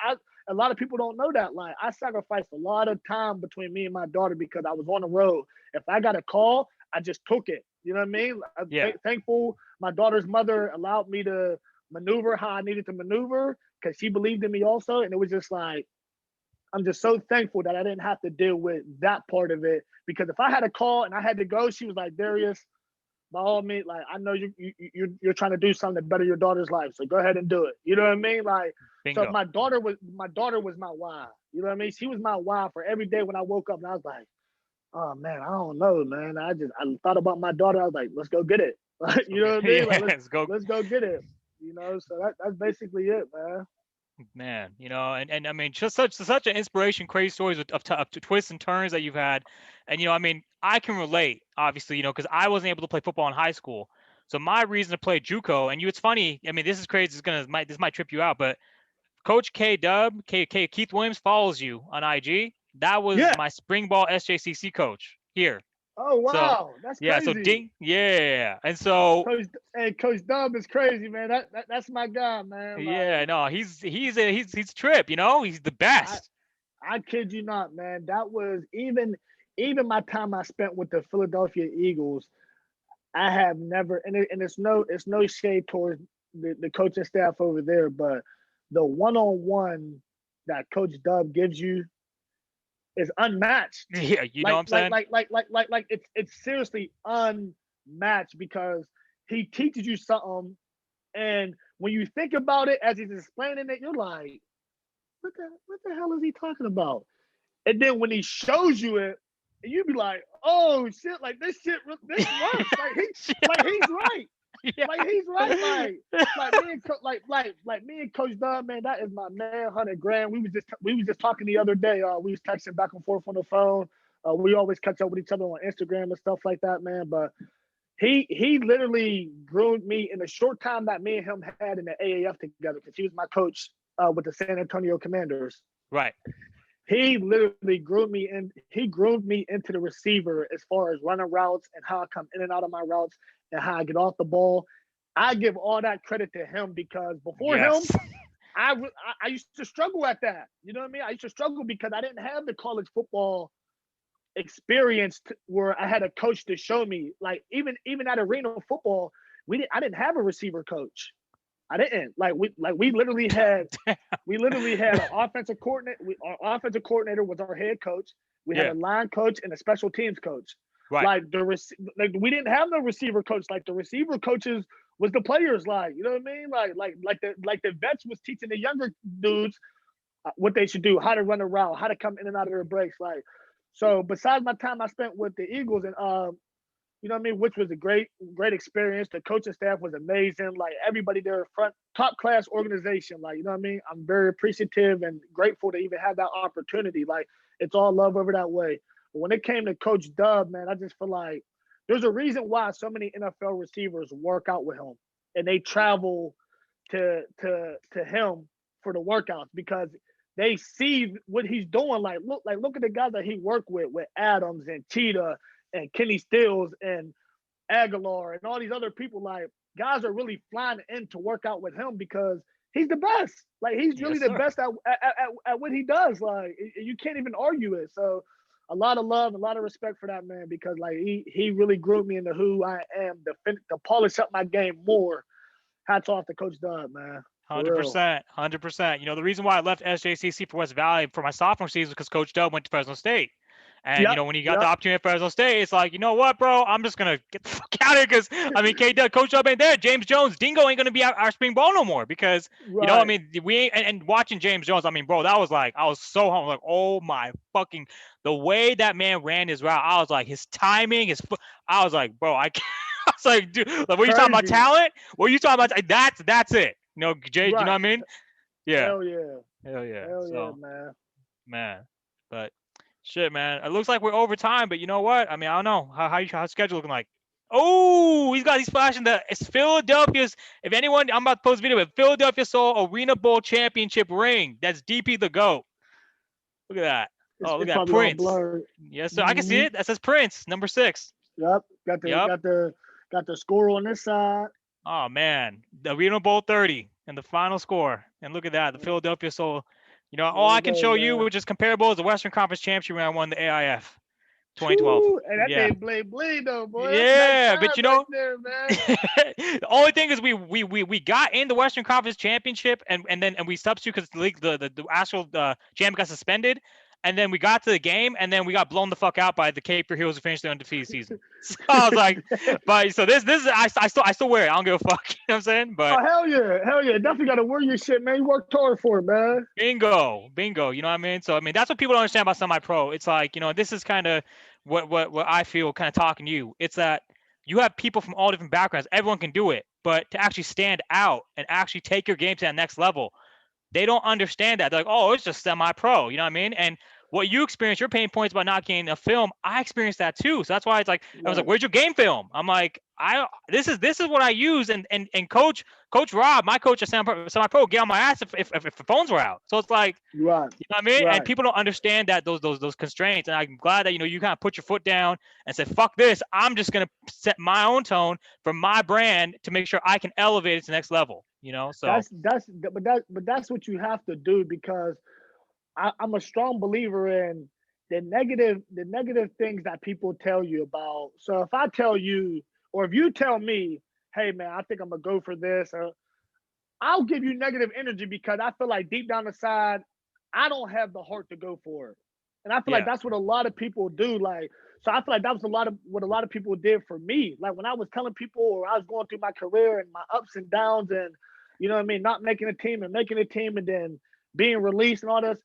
B: A lot of people don't know that. Like I sacrificed a lot of time between me and my daughter because I was on the road. If I got a call, I just took it. You know what I mean? I'm
A: Yeah.
B: thankful my daughter's mother allowed me to maneuver how I needed to maneuver because she believed in me also. And it was just like, I'm just so thankful that I didn't have to deal with that part of it. Because if I had a call and I had to go, she was like, Darius, by all means, like I know you're trying to do something to better your daughter's life, so go ahead and do it. You know what I mean? Like, so
A: Bingo.
B: my daughter was my why. You know what I mean? She was my why for every day when I woke up, and I was like, oh man, I don't know, man. I thought about my daughter. I was like, let's go get it. Like, you know what I mean? Like
A: Yes, go.
B: let's go get it. You know, so that's basically it, man.
A: Man, and I mean, just such an inspiration, crazy stories of twists and turns that you've had, and I mean, I can relate, obviously, because I wasn't able to play football in high school, so my reason to play JUCO, and it's funny, I mean, this is crazy, this might trip you out, but Coach K Keith Williams follows you on IG. That was
B: Yeah.
A: my spring ball SJCC coach here.
B: Oh
A: So
B: wow, that's
A: yeah, so
B: crazy.
A: and so
B: Coach Dub is crazy, man. That's my guy, man.
A: yeah,
B: Like
A: no, he's trip, he's the
B: I
A: best.
B: I kid you not, man. That was even my time I spent with the Philadelphia Eagles. I have never, and it's no shade towards the coaching staff over there, but the one on one that Coach Dub gives you is unmatched.
A: Yeah, you know what I'm saying?
B: It's seriously unmatched because he teaches you something, and when you think about it as he's explaining it, you're like, what the hell is he talking about? And then when he shows you it, you be like, oh shit, like this works. Like he's right.
A: Yeah.
B: Like he's right. Like me and like me and Coach Dunn, man, that is my man, 100 grand. We was just talking the other day. We was texting back and forth on the phone. We always catch up with each other on Instagram and stuff like that, man. But he literally groomed me in the short time that me and him had in the AAF together because he was my coach with the San Antonio Commanders.
A: Right.
B: He literally groomed me into the receiver as far as running routes and how I come in and out of my routes and how I get off the ball. I give all that credit to him because before him,
A: Yes.
B: I used to struggle at that. You know what I mean? I used to struggle because I didn't have the college football experience where I had a coach to show me. Like even at arena football, I didn't have a receiver coach. I didn't we literally had an offensive coordinator. Our offensive coordinator was our head coach. We had
A: Yeah.
B: a line coach and a special teams coach.
A: Right.
B: Like we didn't have no receiver coach. Like the receiver coaches was the players. Like, you know what I mean? Like the vets was teaching the younger dudes what they should do, how to run a route, how to come in and out of their breaks. Like, so besides my time I spent with the Eagles and you know what I mean, which was a great experience. The coaching staff was amazing. Like everybody there, front top class organization. Like, you know what I mean? I'm very appreciative and grateful to even have that opportunity. Like it's all love over that way. But when it came to Coach Dub, man, I just feel like there's a reason why so many NFL receivers work out with him and they travel to him for the workouts because they see what he's doing. Like look at the guys that he worked with Adams and Cheetah and Kenny Stills and Aguilar and all these other people. Like guys are really flying in to work out with him because he's the best. Like he's really
A: Yes,
B: the
A: sir.
B: best at what he does. Like you can't even argue it. So a lot of love, a lot of respect for that man because like he really grew me into who I am to polish up my game more. Hats off to Coach Doug, man. For real.
A: 100%, 100%. You know, the reason why I left SJCC for West Valley for my sophomore season was because Coach Dub went to Fresno State. And, you
B: Yep.
A: know, when he got the
B: Yep.
A: opportunity at Fresno State, it's like, you know what, bro? I'm just going to get the fuck out of here because, I mean, Coach Dub ain't there. James Jones, Dingo ain't going to be our spring ball no more because, you know, I
B: Right.
A: mean, we ain't, and watching James Jones, I mean, bro, that was like, I was so hungry. Like, oh my fucking, the way that man ran his route, I was like, his timing, I was like, bro, I can't. I was like, dude, like, what are you talking about
B: Crazy.
A: talent? What are you talking about? That's it. You know, Jay, you know what I
B: Right.
A: mean? Yeah.
B: Hell yeah.
A: Hell yeah.
B: Hell yeah,
A: So,
B: man.
A: man. But shit, man. It looks like we're over time, but you know what? I mean, I don't know. How's schedule looking like? Oh, he's flashing it's Philadelphia's. If anyone, I'm about to post a video, but Philadelphia Soul Arena Bowl championship ring. That's DP the GOAT. Look at that. Oh, look
B: It's
A: at that.
B: probably all
A: Prince.
B: blurred.
A: Yes, sir. I can see
B: Mm-hmm.
A: it. That says Prince, number 6.
B: Yep. Got the
A: Yep.
B: got the got the score on this side.
A: Oh man, the Arena Bowl 30 and the final score. And look at that, the Philadelphia Soul. You know,
B: There
A: all
B: we
A: I can
B: go,
A: show you,
B: man.
A: which is comparable, is the Western Conference Championship when I won the AIF 2012.
B: Whew, and that
A: Yeah,
B: thing bleed though, boy. That's nice
A: yeah, but
B: time
A: you
B: right
A: know,
B: there, man.
A: the only thing is we got in the Western Conference Championship and we substitute because the league the actual champion got suspended. And then we got to the game, and then we got blown the fuck out by the Cape Fear Heroes who finished the undefeated season. So I was like, but so this is I still wear it. I don't give a fuck. You know what I'm saying? But
B: Oh hell yeah. Definitely gotta wear your shit, man. You worked hard for it, man.
A: bingo. You know what I mean? So I mean that's what people don't understand about semi-pro. It's like, you know, this is kind of what I feel kind of talking to you. It's that you have people from all different backgrounds. Everyone can do it, but to actually stand out and actually take your game to that next level, they don't understand that. They're like, oh, it's just semi-pro. You know what I mean? And what you experience, your pain points about not getting a film, I experienced that too. So that's why it's like I was like,
B: Right.
A: "Where's your game film?" I'm like, this is what I use." And Coach Rob, my coach at semi-pro, get on my ass if the phones were out. So it's like,
B: Right.
A: you know what I mean? And
B: Right.
A: people don't understand that those constraints. And I'm glad that, you know, you kind of put your foot down and said, "Fuck this! I'm just gonna set my own tone for my brand to make sure I can elevate it to the next level." You know, so
B: But that's what you have to do because I'm a strong believer in the negative things that people tell you about. So if I tell you, or if you tell me, hey man, I think I'm gonna go for this, or I'll give you negative energy because I feel like deep down inside, I don't have the heart to go for it. And I feel like
A: yeah,
B: that's what a lot of people do. Like, so I feel like that was a lot of what a lot of people did for me. Like when I was telling people or I was going through my career and my ups and downs and you know what I mean, not making a team and making a team and then being released and all this.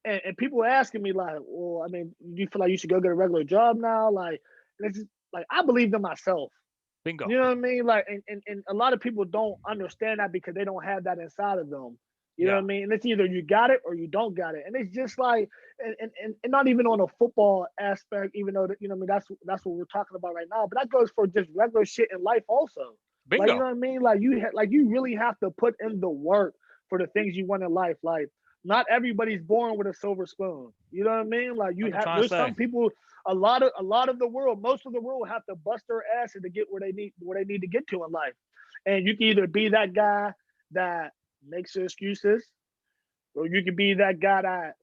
B: And people were asking me like, well, I mean, do you feel like you should go get a regular job now? Like, and it's just, like I believed in myself.
A: bingo.
B: You know what I mean? Like, and a lot of people don't understand that because they don't have that inside of them. You know what
A: Yeah,
B: I mean? And it's either you got it or you don't got it. And it's just like, and not even on a football aspect, even though that, you know what I mean, that's what we're talking about right now. But that goes for just regular shit in life also. Like, you know
A: bingo.
B: what I mean? Like like you really have to put in the work for the things you want in life. Like, not everybody's born with a silver spoon. You know what I mean? Like
A: That's what I'm trying to
B: there's
A: say.
B: some people, a lot of the world, most of the world have to bust their ass to get where they need to get to in life. And you can either be that guy that makes excuses, or you can be that guy that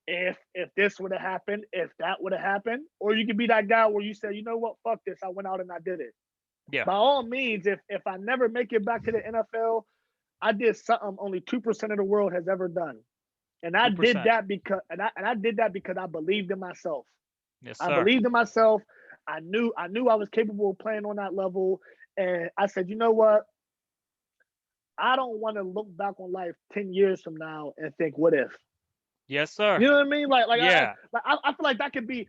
B: if this would have happened, if that would have happened, or you can be that guy where you say, you know what, fuck this, I went out and I did it.
A: Yeah,
B: By all means, if I never make it back to the NFL, I did something only 2% of the world has ever done. And I did
A: 2%.
B: that because I did that because I believed in myself.
A: Yes,
B: I
A: sir.
B: believed in myself. I knew I was capable of playing on that level. And I said, you know what? I don't want to look back on life 10 years from now and think, what if?
A: Yes, sir.
B: You know what I mean?
A: Yeah.
B: I feel like that could be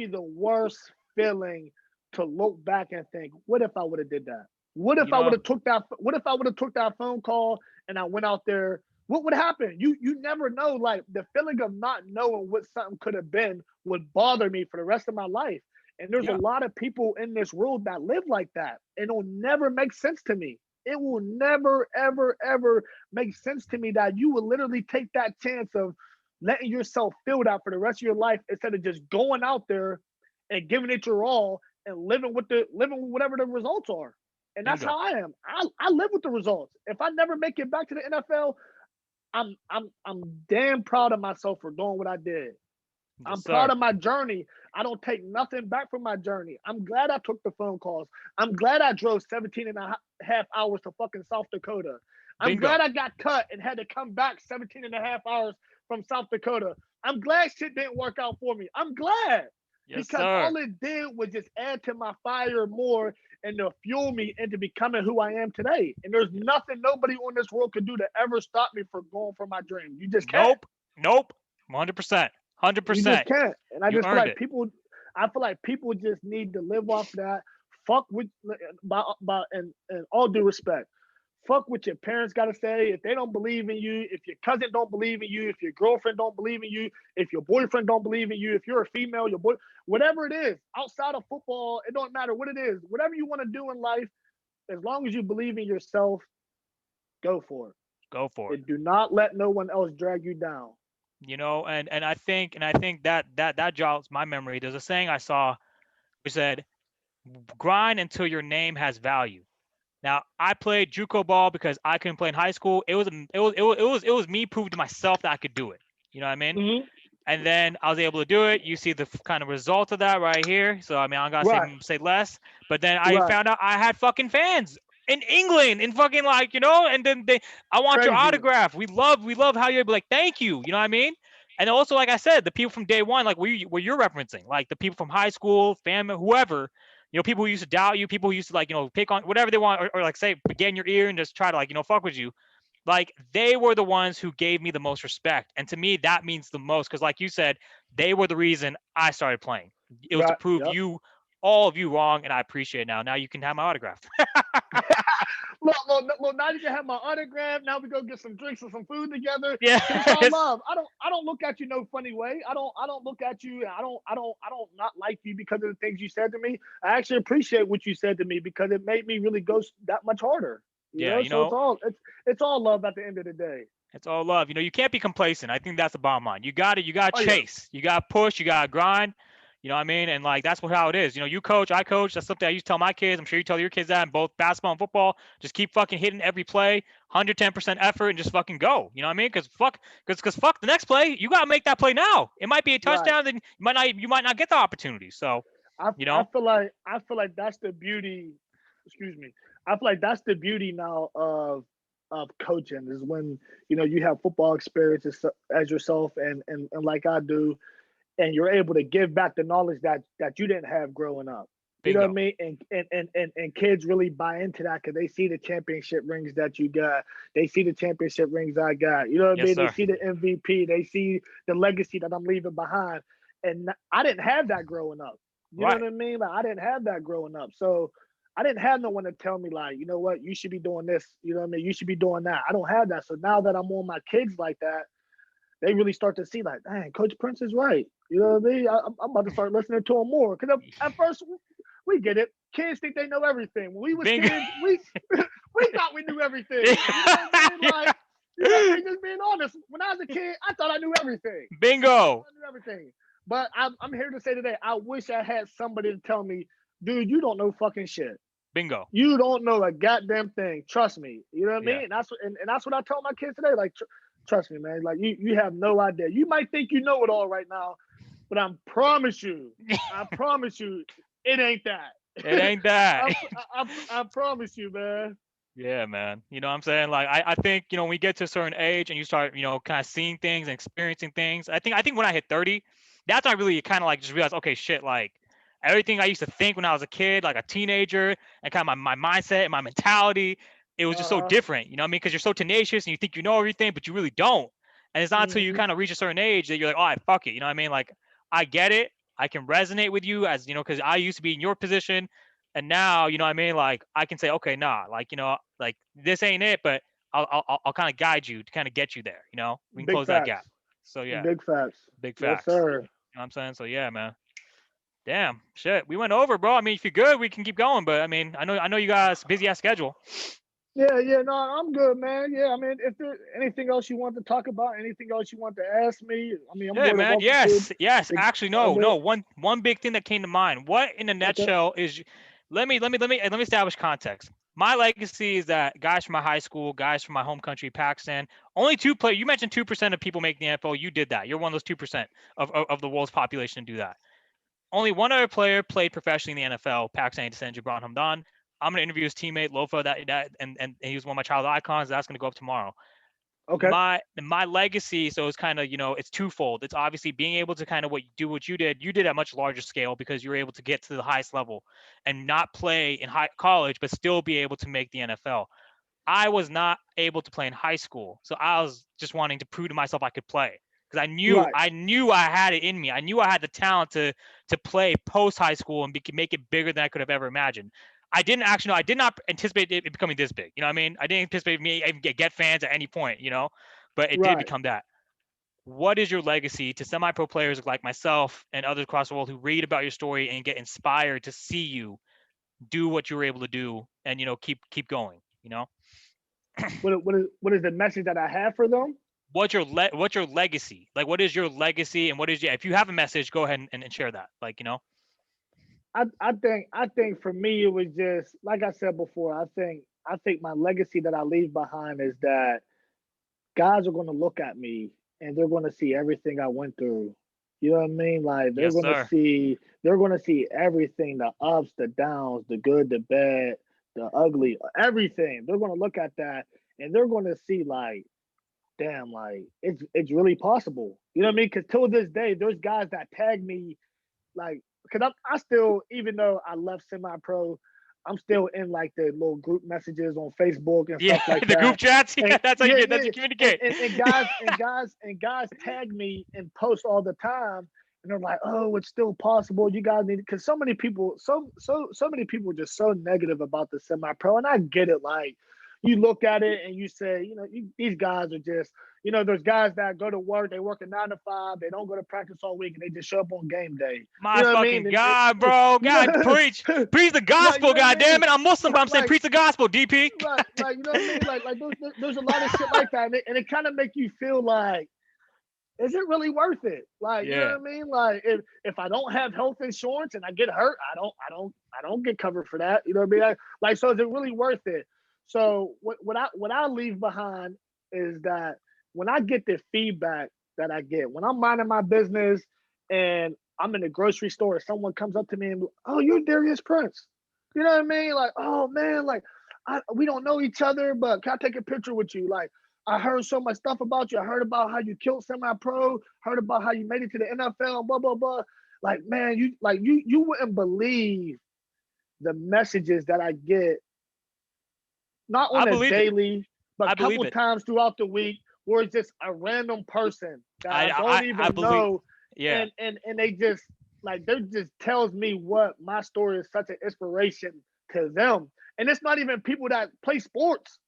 B: the worst feeling to look back and think, what if I would have did that? What if
A: You
B: I would
A: know,
B: have took that? What if I would have took that phone call and I went out there? What would happen? You never know. Like the feeling of not knowing what something could have been would bother me for the rest of my life. And there's a
A: yeah.
B: lot of people in this world that live like that. And it'll never make sense to me. it will never, ever, ever make sense to me that you would literally take that chance of letting yourself feel that for the rest of your life instead of just going out there and giving it your all and living with whatever the results are. And that's
A: Bingo.
B: how I am. I live with the results. If I never make it back to the NFL, I'm damn proud of myself for doing what I did.
A: Yes,
B: I'm
A: sir.
B: proud of my journey. I don't take nothing back from my journey. I'm glad I took the phone calls. I'm glad I drove 17 and a half hours to fucking South Dakota. I'm
A: Bingo.
B: glad I got cut and had to come back 17 and a half hours from South Dakota. I'm glad shit didn't work out for me. I'm glad.
A: Yes,
B: Because
A: sir.
B: all it did was just add to my fire more and to fuel me into becoming who I am today. And there's nothing nobody on this world could do to ever stop me from going for my dream. You just can't.
A: Nope. 100%.
B: You just
A: 100%.
B: can't. And I
A: You
B: just feel
A: earned
B: like
A: it.
B: people just need to live off that. Fuck with and all due respect. Fuck what your parents gotta say. If they don't believe in you, if your cousin don't believe in you, if your girlfriend don't believe in you, if your boyfriend don't believe in you, if you're a female, your boy, whatever it is, outside of football, it don't matter what it is. Whatever you want to do in life, as long as you believe in yourself, go for it.
A: Go for it.
B: And do not let no one else drag you down.
A: And I think that jogs my memory. There's a saying I saw which said, "Grind until your name has value." Now, I played JUCO ball because I couldn't play in high school. It was me proving to myself that I could do it. You know what I mean?
B: Mm-hmm.
A: And then I was able to do it. You see the kind of result of that right here. So I mean, I'm gonna
B: Right,
A: say less. But then I
B: right.
A: found out I had fucking fans in England, in fucking like and then I want your
B: Crazy.
A: autograph. We love how you're like, thank you. You know what I mean? And also, like I said, the people from day one, like what you're referencing, like the people from high school, family, whoever, people who used to doubt you, people who used to like, pick on whatever they want, or like say, get in your ear and just try to like, fuck with you. Like they were the ones who gave me the most respect. And to me, that means the most because, like you said, they were the reason I started playing. It was to
B: Right.
A: prove
B: Yep.
A: all of you wrong, and I appreciate it now. Now you can have my autograph.
B: Look, now you can have my autograph. Now we go get some drinks and some food together.
A: Yeah.
B: Cause it's all love. I don't look at you no funny way. I don't look at you. I don't not like you because of the things you said to me. I actually appreciate what you said to me because it made me really go that much harder.
A: Yeah,
B: So it's all love at the end of the day.
A: it's all love. You can't be complacent. I think that's the bottom line. You got to
B: Oh yeah.
A: chase. You got to push. You got to grind. You know what I mean? And like that's how it is. You coach, I coach. That's something I used to tell my kids. I'm sure you tell your kids that in both basketball and football. Just keep fucking hitting every play, 110% effort, and just fucking go. You know what I mean? Because fuck the next play. You gotta make that play now. It might be a
B: Right.
A: touchdown, then you might not get the opportunity. So
B: I
A: you
B: I
A: know,
B: feel like I feel like that's the beauty. Excuse me. I feel like that's the beauty now of coaching is when you have football experience as yourself and like I do, and you're able to give back the knowledge that you didn't have growing up. You know what I
A: bingo.
B: mean? And kids really buy into that because they see the championship rings that you got. They see the championship rings I got. You know what I
A: Yes,
B: mean? They
A: sir.
B: see the MVP. They see the legacy that I'm leaving behind. And I didn't have that growing up. You know
A: Right.
B: what I mean? Like I didn't have that growing up. So I didn't have no one to tell me like, you know what, you should be doing this. You know what I mean? You should be doing that. I don't have that. So now that I'm on my kids like that, they really start to see like, dang, Coach Prince is right. You know what I mean? I'm about to start listening to him more because at first we get it. Kids think they know everything. When we was
A: Bingo.
B: kids, we thought we knew everything. You know what I mean? Like, just being honest. When I was a kid, I thought I knew everything.
A: Bingo.
B: I knew everything. But I'm here to say today, I wish I had somebody to tell me, dude, you don't know fucking shit.
A: Bingo.
B: You don't know a goddamn thing. Trust me. You know what I
A: Yeah.
B: mean? And that's what I tell my kids today. Like, trust me, man. Like you have no idea. You might think you know it all right now, but I promise you, it ain't that.
A: It ain't that.
B: I promise you, man.
A: Yeah, man. You know what I'm saying? Like I think, when we get to a certain age and you start, kind of seeing things and experiencing things. I think when I hit 30, that's when I really kind of like just realized, okay, shit, like everything I used to think when I was a kid, like a teenager, and kind of my mindset and my mentality, it was just so
B: Uh-huh.
A: different. You know what I mean? Because you're so tenacious and you think you know everything, but you really don't. And it's not until you
B: Hmm.
A: kind of reach a certain age that you're like, all right, fuck it. You know what I mean? Like I get it. I can resonate with you as, because I used to be in your position. And now, you know what I mean? Like I can say, okay, nah, like, like this ain't it, but I'll kind of guide you to kind of get you there. We can
B: Big
A: close that gap.
B: facts.
A: So yeah,
B: Big facts.
A: big
B: Yes,
A: facts.
B: sir.
A: You know what I'm saying? So yeah, man. Damn, shit. We went over, bro. I mean, if you're good, we can keep going. But I mean, I know you guys busy ass schedule.
B: Yeah. No, I'm good, man. Yeah, I mean, if there's anything else you want to talk about, anything else you want to ask me, I mean, I'm
A: Hey
B: more than
A: man,
B: welcome to.
A: yes. Actually,
B: I'm
A: no.
B: with.
A: One big thing that came to mind. What in a
B: Okay.
A: nutshell is? Let me establish context. My legacy is that guys from my high school, guys from my home country, Pakistan, only two play. You mentioned 2% of people make the NFL. You did that. You're one of those 2% of the world's population to do that. Only one other player played professionally in the NFL, Pakistani descent, Jabran Hamdan. I'm gonna interview his teammate Lofa, and he was one of my childhood icons. That's gonna go up tomorrow.
B: Okay.
A: My legacy, so it's kind of, it's twofold. It's obviously being able to kind of what you did at much larger scale because you were able to get to the highest level and not play in high college but still be able to make the NFL. I was not able to play in high school, so I was just wanting to prove to myself I could play because
B: Right.
A: I knew I had it in me. I knew I had the talent to play post high school and make it bigger than I could have ever imagined. I didn't actually know. I did not anticipate it becoming this big. You know what I mean? I didn't anticipate me even get fans at any point. But it did
B: Right.
A: become that. What is your legacy to semi-pro players like myself and others across the world who read about your story and get inspired to see you do what you were able to do and keep going?
B: What is the message that I have for them?
A: What's your legacy? Like, what is your legacy, and what is if you have a message, go ahead and share that.
B: I think for me it was just like I said before. I think my legacy that I leave behind is that guys are going to look at me and they're going to see everything I went through. You know what I mean? Like they're
A: Yes,
B: going to
A: sir.
B: see they're going to see everything, the ups, the downs, the good, the bad, the ugly, everything. They're going to look at that and they're going to see like, damn, like it's really possible. You know what I mean? Because till this day, there's guys that tag me like because I still, even though I left semi-pro, I'm still in like the little group messages on Facebook and
A: Yeah,
B: stuff like
A: the group
B: that.
A: chats.
B: And
A: Yeah, that's how you
B: yeah,
A: get. That's how
B: yeah,
A: you communicate.
B: and guys tag me and post all the time, and they're like, "Oh, it's still possible. You guys need," because so many people are just so negative about the semi-pro, and I get it. Like, you look at it and you say, these guys are just, there's guys that go to work, they work a 9 to 5, they don't go to practice all week, and they just show up on game day. You
A: My
B: know what I mean?
A: fucking God, bro.
B: You know,
A: God, preach the
B: like, you
A: gospel.
B: know what I
A: God damn
B: mean?
A: it. I'm Muslim, but I'm saying
B: Like,
A: preach the gospel. DP.
B: like, you know what I mean? Like there's a lot of shit like that, and it kind of make you feel like, is it really worth it? Like, you know
A: Yeah.
B: what I mean? Like, if I don't have health insurance and I get hurt, I don't get covered for that. You know what I mean? Like, so is it really worth it? So what I leave behind is that when I get the feedback that I get when I'm minding my business and I'm in the grocery store, someone comes up to me and, "Oh, you're Darius Prince." You know what I mean? Like, "Oh man, like we don't know each other, but can I take a picture with you?" Like, "I heard so much stuff about you. I heard about how you killed semi-pro. Heard about how you made it to the NFL. Blah blah blah." Like, man, you wouldn't believe the messages that I get, not
A: I
B: on a
A: believe it.
B: daily, but
A: I
B: a
A: believe
B: couple
A: it.
B: times throughout the week, where it's just a random person that I
A: I
B: don't
A: I
B: even
A: believe.
B: know,
A: Yeah.
B: and they just tells me what my story is such an inspiration to them. And it's not even people that play sports.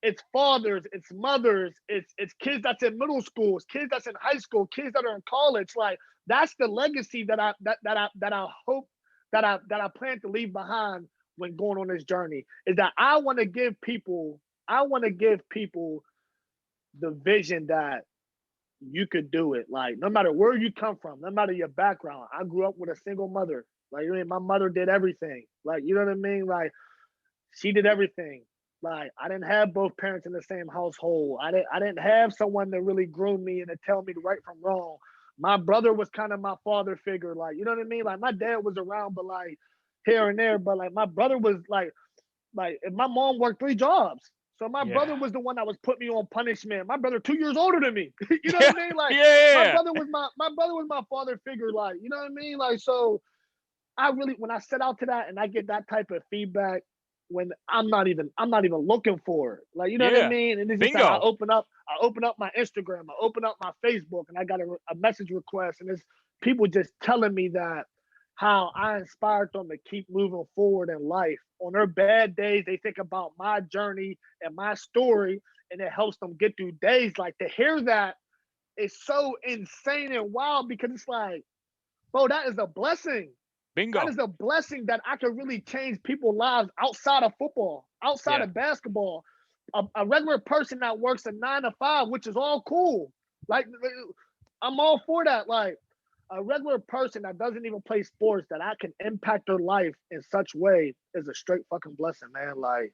B: It's fathers, it's mothers, it's kids that's in middle school, it's kids that's in high school, kids that are in college. Like, that's the legacy that I hope that I plan to leave behind when going on this journey. Is that I want to give people the vision that you could do it. Like, no matter where you come from, no matter your background. I grew up with a single mother. Like, my mother did everything. Like, you know what I mean? Like, she did everything. Like, I didn't have both parents in the same household. I didn't have someone to really groom me and to tell me right from wrong. My brother was kind of my father figure. Like, you know what I mean? Like, my dad was around, but like here and there. But like, my brother was like my mom worked 3 jobs. So my
A: Yeah.
B: brother was the one that was putting me on punishment. My brother 2 years older than me. You know what
A: Yeah.
B: I mean? Like, my
A: Yeah.
B: brother was my father figure. Like, you know what I mean? Like, so I really, when I set out to that and I get that type of feedback, when I'm not even looking for it. Like, you know what I
A: Yeah.
B: mean? And it's just like, I
A: Bingo.
B: open up my Instagram, I open up my Facebook, and I got a message request, and it's people just telling me that how I inspired them to keep moving forward in life. On their bad days, they think about my journey and my story, and it helps them get through days. Like, to hear that is so insane and wild, because it's like, bro, that is a blessing.
A: Bingo.
B: is a blessing that I can really change people's lives outside of football, outside
A: Yeah.
B: of basketball. A regular person that works a 9 to 5, which is all cool. Like, I'm all for that. Like, a regular person that doesn't even play sports, that I can impact their life in such way is a straight fucking blessing, man. Like,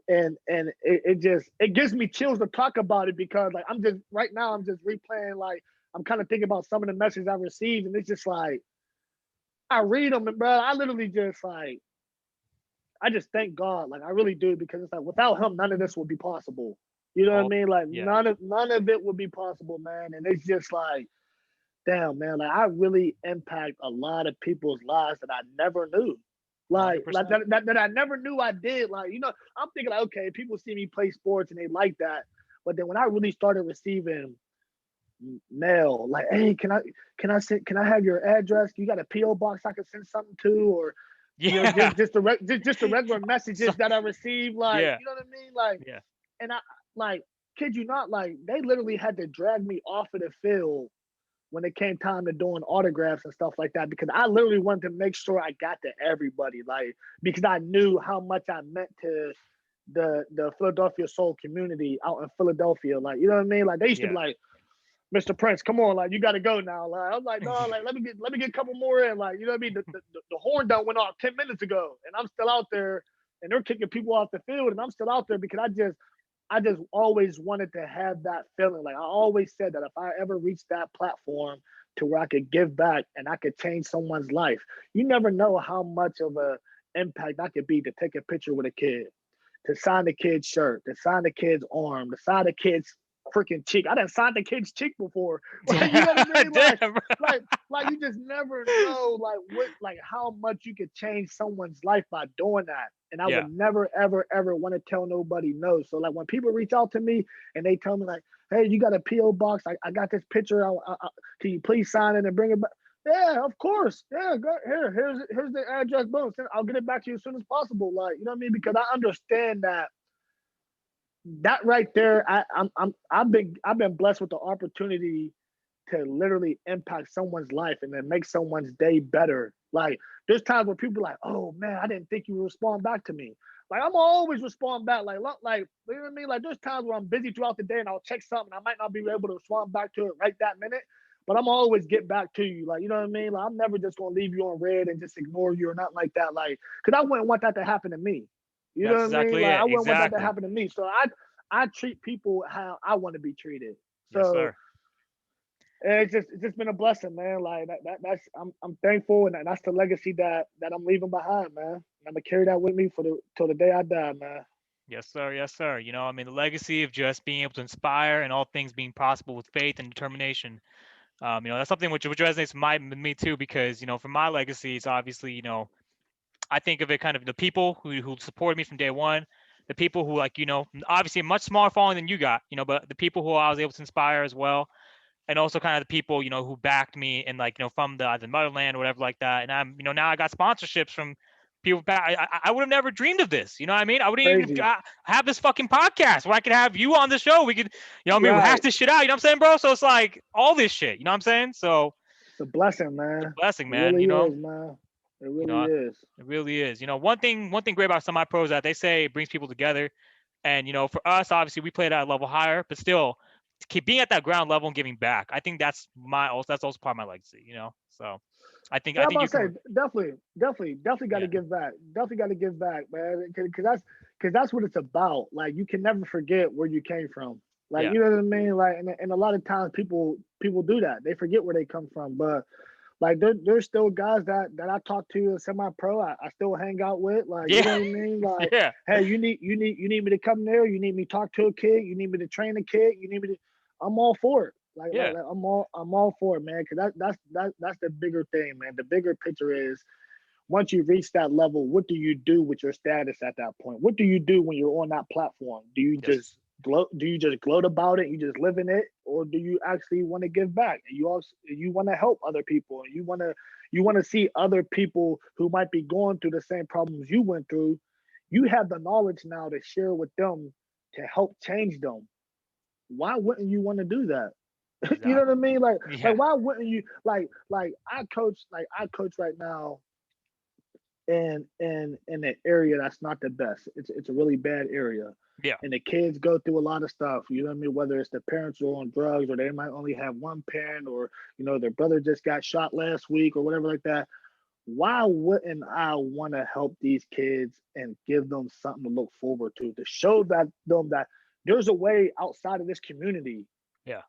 B: and it gives me chills to talk about it, because like I'm just right now I'm just replaying, like I'm kind of thinking about some of the messages I received, and it's just like I read them, and bro, I literally just like I just thank God, like I really do, because it's like without him, none of this would be possible. You know what I mean? Like
A: Yeah.
B: none of it would be possible, man. And it's just like, damn, man, like I really impact a lot of people's lives that I never knew. Like
A: 100%.
B: that I never knew I did. Like, I'm thinking like, okay, people see me play sports and they like that. But then when I really started receiving mail, like, hey, can I have your address? You got a PO box I can send something to, or
A: Yeah.
B: just the regular
A: So,
B: messages that I received, like,
A: yeah.
B: you know what I mean? Like,
A: Yeah.
B: and I like, kid you not, like they literally had to drag me off of the field when it came time to doing autographs and stuff like that, because I literally wanted to make sure I got to everybody, like, because I knew how much I meant to the Philadelphia Soul community out in Philadelphia. Like, you know what I mean? Like, they used to be
A: Yeah.
B: like, Mr. Prince, come on, like you got to go now. Like, I'm like, no, like let me get a couple more in. Like, you know what I mean? The horn done went off 10 minutes ago, and I'm still out there, and they're kicking people off the field, and I'm still out there because I just always wanted to have that feeling. Like I always said that if I ever reached that platform to where I could give back and I could change someone's life, you never know how much of a impact I could be to take a picture with a kid, to sign the kid's shirt, to sign the kid's arm, to sign the kid's freaking cheek. I done signed the kid's cheek before. Like, you know what I mean?
A: Damn, bro.
B: Like you just never know like how much you could change someone's life by doing that. And I
A: Yeah.
B: would never, ever, ever want to tell nobody no. So like when people reach out to me and they tell me like, hey, you got a PO box? I got this picture. Can you please sign it and bring it back? Yeah, of course. Yeah, go here. Here's the address. Boom. I'll get it back to you as soon as possible. Like, you know what I mean? Because I understand that right there. I've been blessed with the opportunity to literally impact someone's life and then make someone's day better. Like, there's times where people are like, oh man, I didn't think you would respond back to me. Like, I'm always respond back. Like, you know what I mean? Like, there's times where I'm busy throughout the day and I'll check something. I might not be able to respond back to it right that minute, but I'm always get back to you. Like, you know what I mean? Like, I'm never just gonna leave you on red and just ignore you or nothing like that. Like, because I wouldn't want that to happen to me. You know
A: That's
B: what I mean?
A: exactly
B: Like, I
A: it.
B: wouldn't want that to
A: Exactly.
B: happen to me. So I treat people how I want to be treated.
A: Yes,
B: So
A: sir.
B: it's just been a blessing, man. Like that's I'm thankful, and that's the legacy that I'm leaving behind, man. And I'm gonna carry that with me for till the day I die, man.
A: Yes, sir. Yes, sir. I mean, the legacy of just being able to inspire and all things being possible with faith and determination. That's something which resonates with me too, because, for my legacy, it's obviously, I think of it kind of the people who supported me from day one, the people who, like, obviously a much smaller following than you got, but the people who I was able to inspire as well. And also kind of the people, who backed me and, like, from the motherland or whatever like that. And I'm, now I got sponsorships from people back. I would have never dreamed of this. You know what I mean? I wouldn't even
B: Crazy,
A: have this fucking podcast where I could have you on the show. We could, we hash
B: right?
A: this shit out. You know what I'm saying, bro? So it's like all this shit. You know what I'm saying? So
B: It's a blessing,
A: it's a
B: man.
A: blessing,
B: It
A: man.
B: really is, man. It
A: You
B: really
A: know,
B: is.
A: it really is. One thing great about semi-pros is that they say it brings people together. And, for us, obviously, we played at a level higher, but still, to keep being at that ground level and giving back. I think that's also part of my legacy. So
B: Yeah,
A: I
B: I'm
A: think
B: about
A: you
B: to say
A: can.
B: definitely got to
A: Yeah.
B: give back. Definitely got to give back, man. Because that's what it's about. Like, you can never forget where you came from. Like,
A: Yeah.
B: you know what I mean? Like, and a lot of times people do that. They forget where they come from. But like, there's still guys that I talk to as semi-pro. I still hang out with. Like, you know
A: Yeah.
B: what I mean? Like,
A: Yeah.
B: hey, you need me to come there. You need me to talk to a kid. You need me to train a kid. You need me to. I'm all for it.
A: Yeah.
B: I'm all for it, man. Because that's the bigger thing, man. The bigger picture is, once you reach that level, what do you do with your status at that point? What do you do when you're on that platform? Do you
A: Yes.
B: just gloat? Do you just gloat about it? You just live in it, or do you actually want to give back? And you want to help other people, and you want to see other people who might be going through the same problems you went through. You have the knowledge now to share with them to help change them. Why wouldn't you want to do that? You know what I mean? Like
A: Yeah.
B: why wouldn't you I coach right now in an area that's not the best. It's a really bad area.
A: Yeah.
B: And the kids go through a lot of stuff. You know what I mean? Whether it's the parents are on drugs or they might only have one parent or their brother just got shot last week or whatever like that. Why wouldn't I want to help these kids and give them something to look forward to show them that there's a way outside of this community.
A: Yeah.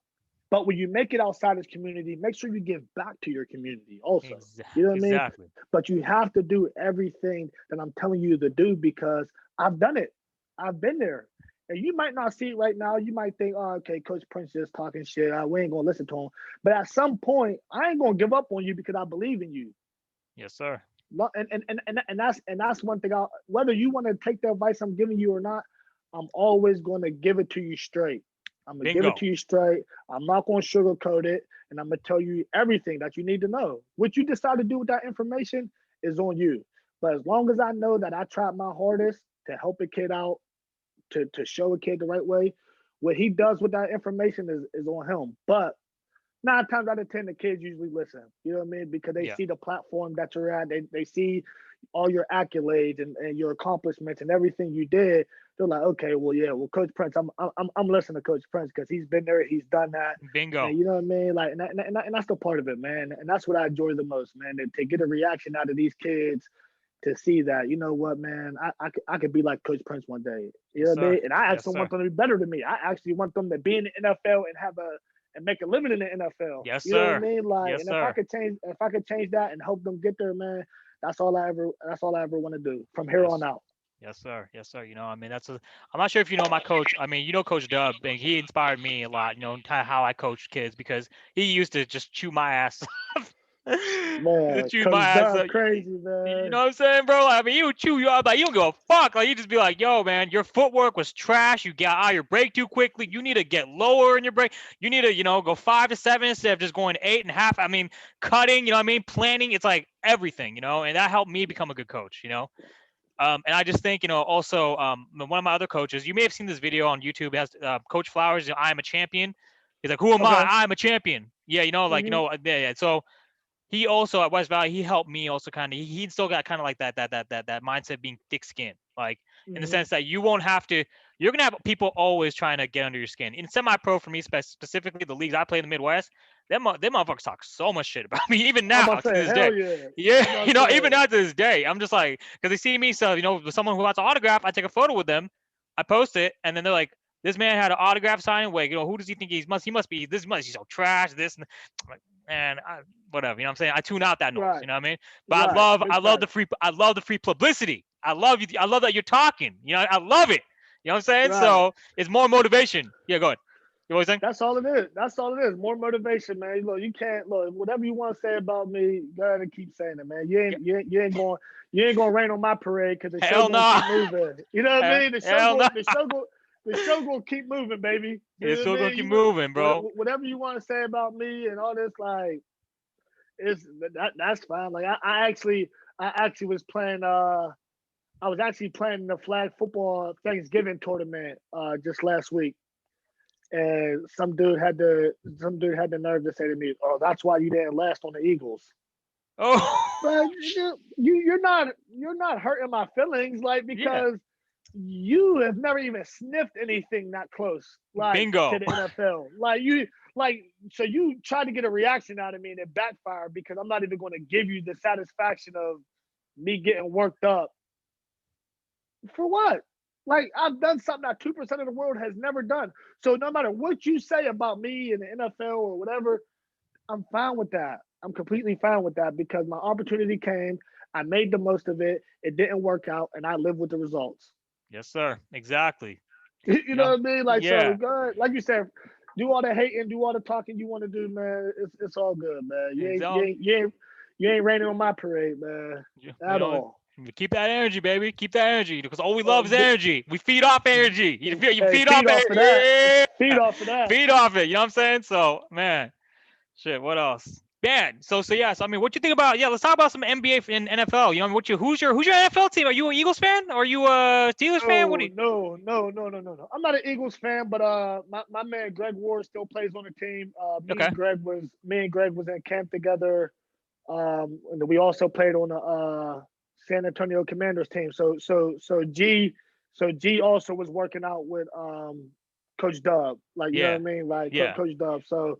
B: But when you make it outside this community, make sure you give back to your community also. You know what I mean?
A: Exactly.
B: But you have to do everything that I'm telling you to do because I've done it. I've been there. And you might not see it right now. You might think, oh, okay, Coach Prince is talking shit. We ain't going to listen to him. But at some point, I ain't going to give up on you because I believe in you.
A: Yes, sir.
B: And that's one thing. Whether you want to take the advice I'm giving you or not, I'm always going to give it to you straight. I'm going to give it to you straight. I'm not going to sugarcoat it. And I'm going to tell you everything that you need to know. What you decide to do with that information is on you. But as long as I know that I tried my hardest to help a kid out, to show a kid the right way, what he does with that information is on him. But 9 times out of 10, the kids usually listen. You know what I mean? Because they see the platform that you're at. They see all your accolades and your accomplishments and everything you did. They're like, okay, well, Coach Prince, I'm listening to Coach Prince because he's been there, he's done that.
A: Bingo.
B: And you know what I mean? Like, and that's the part of it, man. And that's what I enjoy the most, man. To get a reaction out of these kids, to see that, you know what, man, I could be like Coach Prince one day. You know what I mean? And I actually want them to be better than me. I actually want them to be in the NFL and make a living in the NFL.
A: Yes,
B: you know
A: sir.
B: what I mean? Like,
A: yes,
B: and
A: sir.
B: if I could change that and help them get there, man, that's all I ever want to do from here on out.
A: Yes, sir. Yes, sir. I mean, I'm not sure if you know my coach. I mean, Coach Dub, and he inspired me a lot, how I coach kids because he used to just chew my ass off.
B: Man,
A: chew
B: Coach
A: my ass
B: Dub
A: off.
B: Crazy, man.
A: You know what I'm saying, bro? I mean, he would chew you up. Like, you don't give a fuck. Like, you just be like, yo, man, your footwork was trash. You got out of your break too quickly. You need to get lower in your break. You need to, go 5 to 7 instead of just going 8.5. I mean, cutting, planning. It's like everything, and that helped me become a good coach, And I just think, also one of my other coaches, you may have seen this video on YouTube. It has Coach Flowers, I am a champion. He's like, who am I? I'm a champion. Yeah, yeah. So he also at West Valley, he helped me also kind of, he still got kind of like that mindset of being thick skinned, like in the sense that you won't have to, you're going to have people always trying to get under your skin. In semi-pro for me, specifically the leagues I play in the Midwest, them motherfuckers talk so much shit about me, even now to this day. Yeah, even now to this day, I'm just like, because they see me, so, with someone who wants an autograph, I take a photo with them, I post it, and then they're like, this man had an autograph signing. Wait, who does he think he must be? He's so trash. This and I'm like, man, whatever. You know what I'm saying? I tune out that noise.
B: Right.
A: You know what I mean? But I love the free publicity. I love you. I love that you're talking. I love it. You know what I'm saying?
B: Right.
A: So it's more motivation. Yeah, go ahead. You always think?
B: That's all it is. More motivation, man. Look, you can't whatever you want to say about me. Go ahead and keep saying it, man. You ain't going to rain on my parade because the show gonna keep moving. You know what I mean? The show gonna keep moving, baby.
A: It's still gonna keep moving, bro.
B: Whatever you want to say about me and all this, like, that's fine. Like, I actually was playing. I was actually playing the flag football Thanksgiving tournament just last week. And some dude had the nerve to say to me, "Oh, that's why you didn't last on the Eagles."
A: Oh,
B: but you're not hurting my feelings, like, because you have never even sniffed anything that close, like,
A: Bingo.
B: to the NFL. So you tried to get a reaction out of me and it backfired because I'm not even going to give you the satisfaction of me getting worked up. For what? Like, I've done something that 2% of the world has never done. So no matter what you say about me in the NFL or whatever, I'm fine with that. I'm completely fine with that because my opportunity came. I made the most of it. It didn't work out, and I live with the results.
A: Yes, sir. Exactly.
B: You know what I mean? Like, so good. Like you said, do all the hating, do all the talking you want to do, man. It's all good, man. You ain't raining on my parade, man. At all.
A: Keep that energy, baby. Keep that energy because all we love is energy. We feed off energy. You feed off energy.
B: Of that. Feed off of that.
A: Feed off it. You know what I'm saying? So, man, shit. What else? Man, so yes. I mean, what you think about? Yeah, let's talk about some NBA and NFL. You know, who's your NFL team? Are you an Eagles fan? Are you a Steelers fan? What do
B: No,
A: you?
B: no, no, no, no, no, no. I'm not an Eagles fan, but my man Greg Ward still plays on the team.
A: Okay.
B: Me and Greg was in camp together. And we also played on the San Antonio Commanders team. So G also was working out with Coach Dub. Like, you know what
A: Yeah.
B: I mean? Like
A: Yeah.
B: Coach Dub. So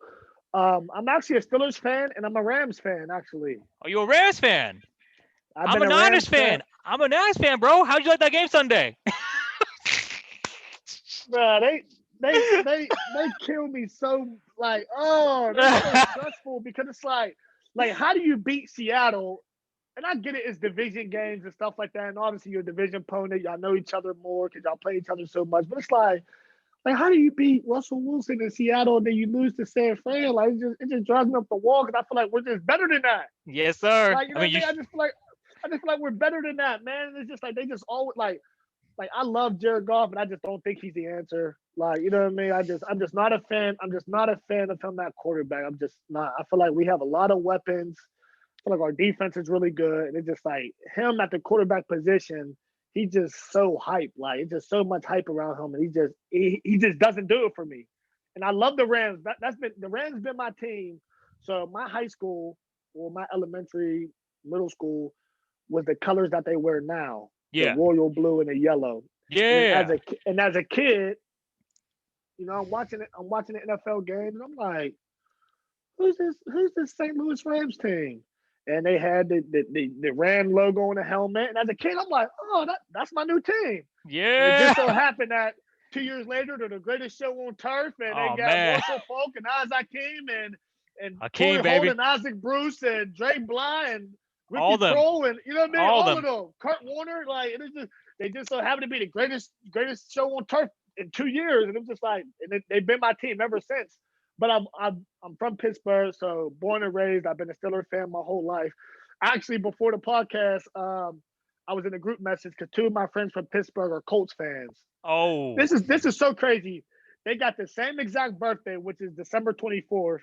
B: I'm actually a Steelers fan and I'm a Rams fan actually.
A: Are you a Rams fan?
B: I've
A: I'm
B: been
A: a
B: a
A: Niners
B: Rams fan.
A: fan. I'm a Niners fan, bro. How'd you like that game Sunday?
B: Bro, they kill me so like, oh, they're so stressful because it's like how do you beat Seattle? And I get it, it's division games and stuff like that. And obviously you're a division opponent, y'all know each other more because y'all play each other so much. But it's like how do you beat Russell Wilson in Seattle and then you lose to San Fran? Like it just drives me up the wall because I feel like we're just better than that.
A: Yes, sir.
B: Like, you know
A: I
B: what
A: mean,
B: I mean? I just feel like we're better than that, man. And it's just like they just always like I love Jared Goff, but I just don't think he's the answer. Like, you know what I mean? I'm just not a fan. I'm just not a fan of him at quarterback. I'm just not. I feel like we have a lot of weapons. I feel like our defense is really good. And it's just like him at the quarterback position, he's just so hype. Like it's just so much hype around him. And he just doesn't do it for me. And I love the Rams. That's been the Rams been my team. So my high school or my elementary, middle school was the colors that they wear now, the
A: yeah.
B: royal blue and the yellow. And then
A: Yeah.
B: as a kid, you know, I'm watching the NFL game, and I'm like, who's this? Who's this St. Louis Rams team? And they had the Ram logo on the helmet. And as a kid, I'm like, oh, that's my new team. And it
A: Yeah.
B: just so happened that 2 years later, they're the greatest show on turf, and they
A: Oh
B: got
A: man.
B: Marshall Falk and Isaac Hakeem and Corey
A: Hakeem,
B: Holt
A: baby.
B: and Isaac Bruce and Dre Bly and
A: All
B: Ricky
A: them.
B: Prohl and you know what I mean,
A: All
B: all of
A: them.
B: them. Kurt Warner, like it is just they just so happen to be the greatest show on turf in 2 years, and it's just like and they've been my team ever since. But I'm from Pittsburgh, so born and raised. I've been a Steelers fan my whole life. Actually, before the podcast, I was in a group message because two of my friends from Pittsburgh are Colts fans.
A: Oh.
B: This is so crazy. They got the same exact birthday, which is December 24th,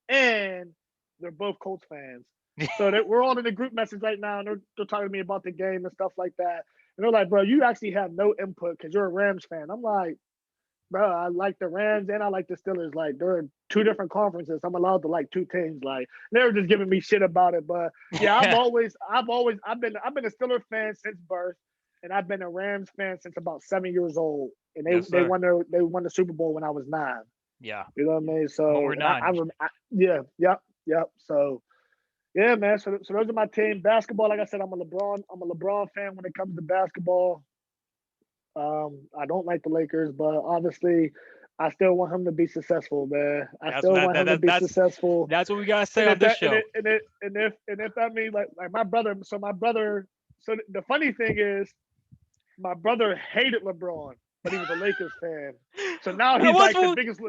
B: and they're both Colts fans. So we're all in a group message right now, and they're talking to me about the game and stuff like that. And they're like, "Bro, you actually have no input because you're a Rams fan." I'm like, "Bro, I like the Rams and I like the Steelers. Like, they're in two different conferences. I'm allowed to like two teams." Like, they were just giving me shit about it. But yeah, I've been a Steelers fan since birth, and I've been a Rams fan since about 7 years old. And
A: Yes,
B: they
A: sir.
B: won the Super Bowl when I was 9.
A: Yeah.
B: You know what I mean?
A: When
B: So
A: we're
B: and
A: nine.
B: yeah, yep. So yeah, man. So those are my team. Basketball, like I said, I'm a LeBron fan when it comes to basketball. I don't like the Lakers, but obviously, I still want him to be successful, man. I
A: That's
B: still want him to be successful.
A: that's what we gotta say
B: And
A: on
B: if
A: this
B: that
A: show.
B: and if that means like my brother, so the funny thing is, my brother hated LeBron, but he was a Lakers fan. So now
A: That
B: he's
A: was
B: like the
A: what.
B: biggest.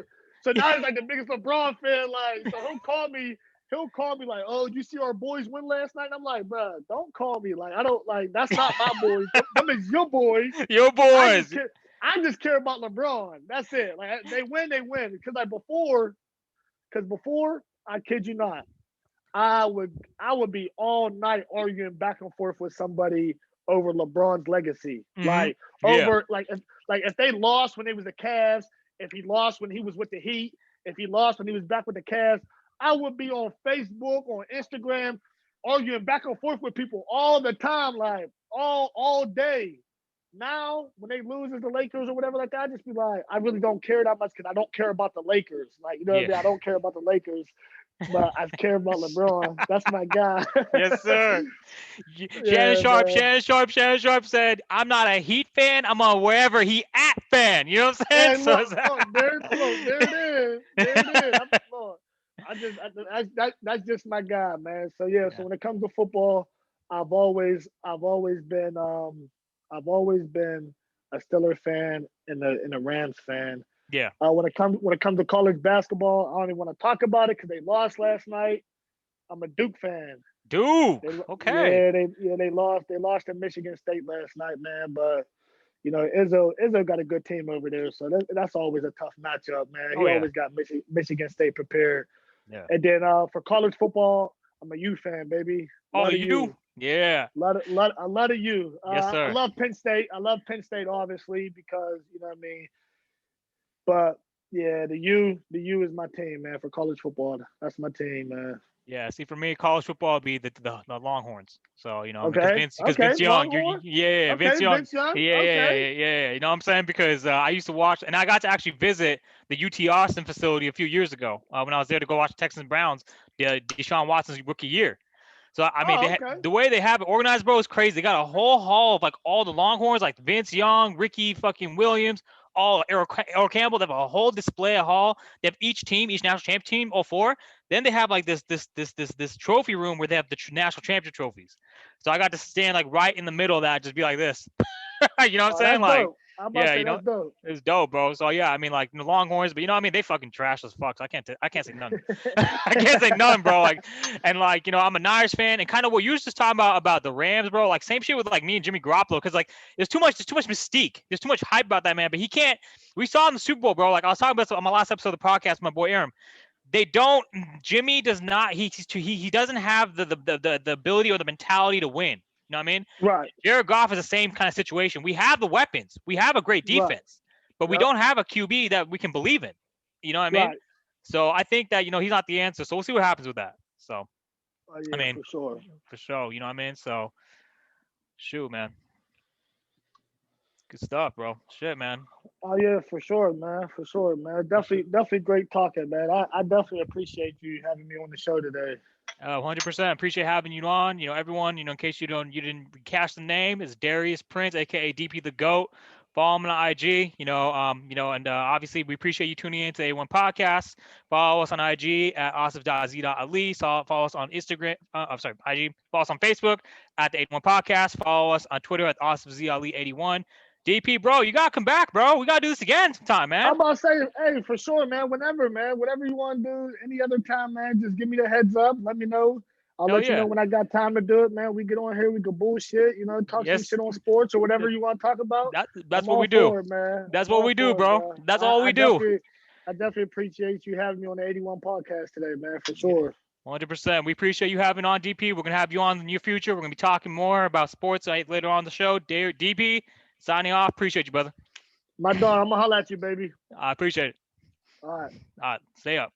B: So now he's like the biggest LeBron fan. Like, so he'll call me. He'll call me like, "Oh, you see our boys win last night?" And I'm like, "Bro, don't call me. Like, I don't like. That's not my boys. Them is your boys.
A: Your
B: I just
A: boys.
B: care. I just care about LeBron. That's it. Like they win, they win. Because before, I kid you not, I would be all night arguing back and forth with somebody over LeBron's legacy.
A: Mm-hmm.
B: Like
A: Yeah.
B: over like if they lost when they was the Cavs, if he lost when he was with the Heat, if he lost when he was back with the Cavs, I would be on Facebook, on Instagram, arguing back and forth with people all the time, like all day. Now, when they lose as the Lakers or whatever like that, I just be like, I really don't care that much because I don't care about the Lakers. Like, you know what I
A: Yeah.
B: mean? I don't care about the Lakers, but I care about LeBron. That's my guy.
A: Yes, sir.
B: Yeah, man.
A: Shannon Sharp said, "I'm not a Heat fan. I'm a wherever he at fan." You know what I'm saying?
B: Hey,
A: So
B: there it is. There it is. Look, that's just my guy, man. So yeah, so
A: yeah.
B: when it comes to football, I've always been a Steelers fan and a Rams fan.
A: Yeah.
B: When it comes to college basketball, I don't even want to talk about it because they lost last night. I'm a Duke fan.
A: Duke.
B: They,
A: Okay.
B: they lost. They lost to Michigan State last night, man. But you know, Izzo got a good team over there, so that's always a tough matchup, man. He
A: Oh yeah.
B: always got Michigan State prepared.
A: Yeah.
B: And then for college football, I'm a U fan, baby.
A: Oh,
B: Lot of
A: you? Yeah.
B: A lot of you.
A: Yes,
B: I
A: sir.
B: love Penn State. I love Penn State, obviously, because you know what I mean. But yeah, the U is my team, man, for college football. That's my team, man.
A: Yeah, see, for me, college football would be the Longhorns. So, I mean,
B: Okay,
A: Because
B: okay,
A: Vince Young,
B: Longhorn.
A: yeah,
B: Okay,
A: Vince Young,
B: Vince Young. Okay.
A: yeah. You know what I'm saying? Because I used to watch, and I got to actually visit the UT Austin facility a few years ago when I was there to go watch Texans Browns, Deshaun Watson's rookie year. So I mean,
B: Oh, okay.
A: the way they have it organized, bro, is crazy. They got a whole hall of like all the Longhorns, like Vince Young, Ricky fucking Williams, all Errol Campbell. They have a whole display of hall. They have each team, each national champ team, all four. Then they have like this trophy room where they have the national championship trophies. So I got to stand like right in the middle of that, just be like this. You know what I'm
B: Oh,
A: saying?
B: that's
A: Like,
B: dope. I'm about to
A: yeah,
B: say that's dope.
A: it's dope, bro. So yeah, I mean, like the Longhorns, but you know what I mean? They fucking trash as fuck. So I can't say nothing. I can't say nothing, bro. Like, and like, I'm a Niners fan, and kind of what you were just talking about the Rams, bro. Like, same shit with like me and Jimmy Garoppolo, because like there's too much mystique. There's too much hype about that man, but he can't. We saw in the Super Bowl, bro. Like I was talking about this on my last episode of the podcast, with my boy Aaron. They don't. Jimmy does not. He doesn't have the ability or the mentality to win. You know what I mean?
B: Right,
A: Jared Goff is the same kind of situation. We have the weapons. We have a great
B: right.
A: defense, but we
B: Yep.
A: don't have a QB that we can believe in. You know what I mean?
B: Right.
A: So I think that he's not the answer. So we'll see what happens with that. So
B: Oh
A: I
B: yeah,
A: mean,
B: for sure.
A: for sure. You know what I mean? So shoot, man, good stuff, bro. Shit, man.
B: Oh yeah, for sure, man. For sure, man.
A: For sure.
B: Definitely great talking, man. I definitely appreciate you having me on the show today.
A: 100%. Appreciate having you on. Everyone. In case you didn't catch the name, is Darius Prince, aka DP the Goat. Follow him on IG. And obviously we appreciate you tuning in to A1 Podcast. Follow us on IG at asif.z.ali. Follow us on Instagram. I'm sorry, IG. Follow us on Facebook at the A1 Podcast. Follow us on Twitter at asifzali81. DP, bro, you gotta come back, bro. We gotta do this again sometime, man.
B: I'm about to say, hey, for sure, man. Whenever, man. Whatever you want to do, any other time, man. Just give me the heads up. Let me know. I'll
A: Hell
B: let you
A: yeah.
B: know when I got time to do it, man. We get on here, we go bullshit, talk some
A: Yes.
B: shit on sports or whatever you want to talk about.
A: That's
B: I'm
A: what
B: all
A: we do.
B: for it, man.
A: That's
B: I'm
A: what
B: all
A: we do,
B: for it,
A: bro.
B: man.
A: That's all we do.
B: I definitely appreciate you having me on the 81 podcast today, man, for sure.
A: 100%. We appreciate you having on, DP. We're gonna have you on in the near future. We're gonna be talking more about sports later on the show. DP, signing off. Appreciate you, brother.
B: My dog, I'm gonna holler at you, baby.
A: I appreciate it.
B: All right.
A: Stay up.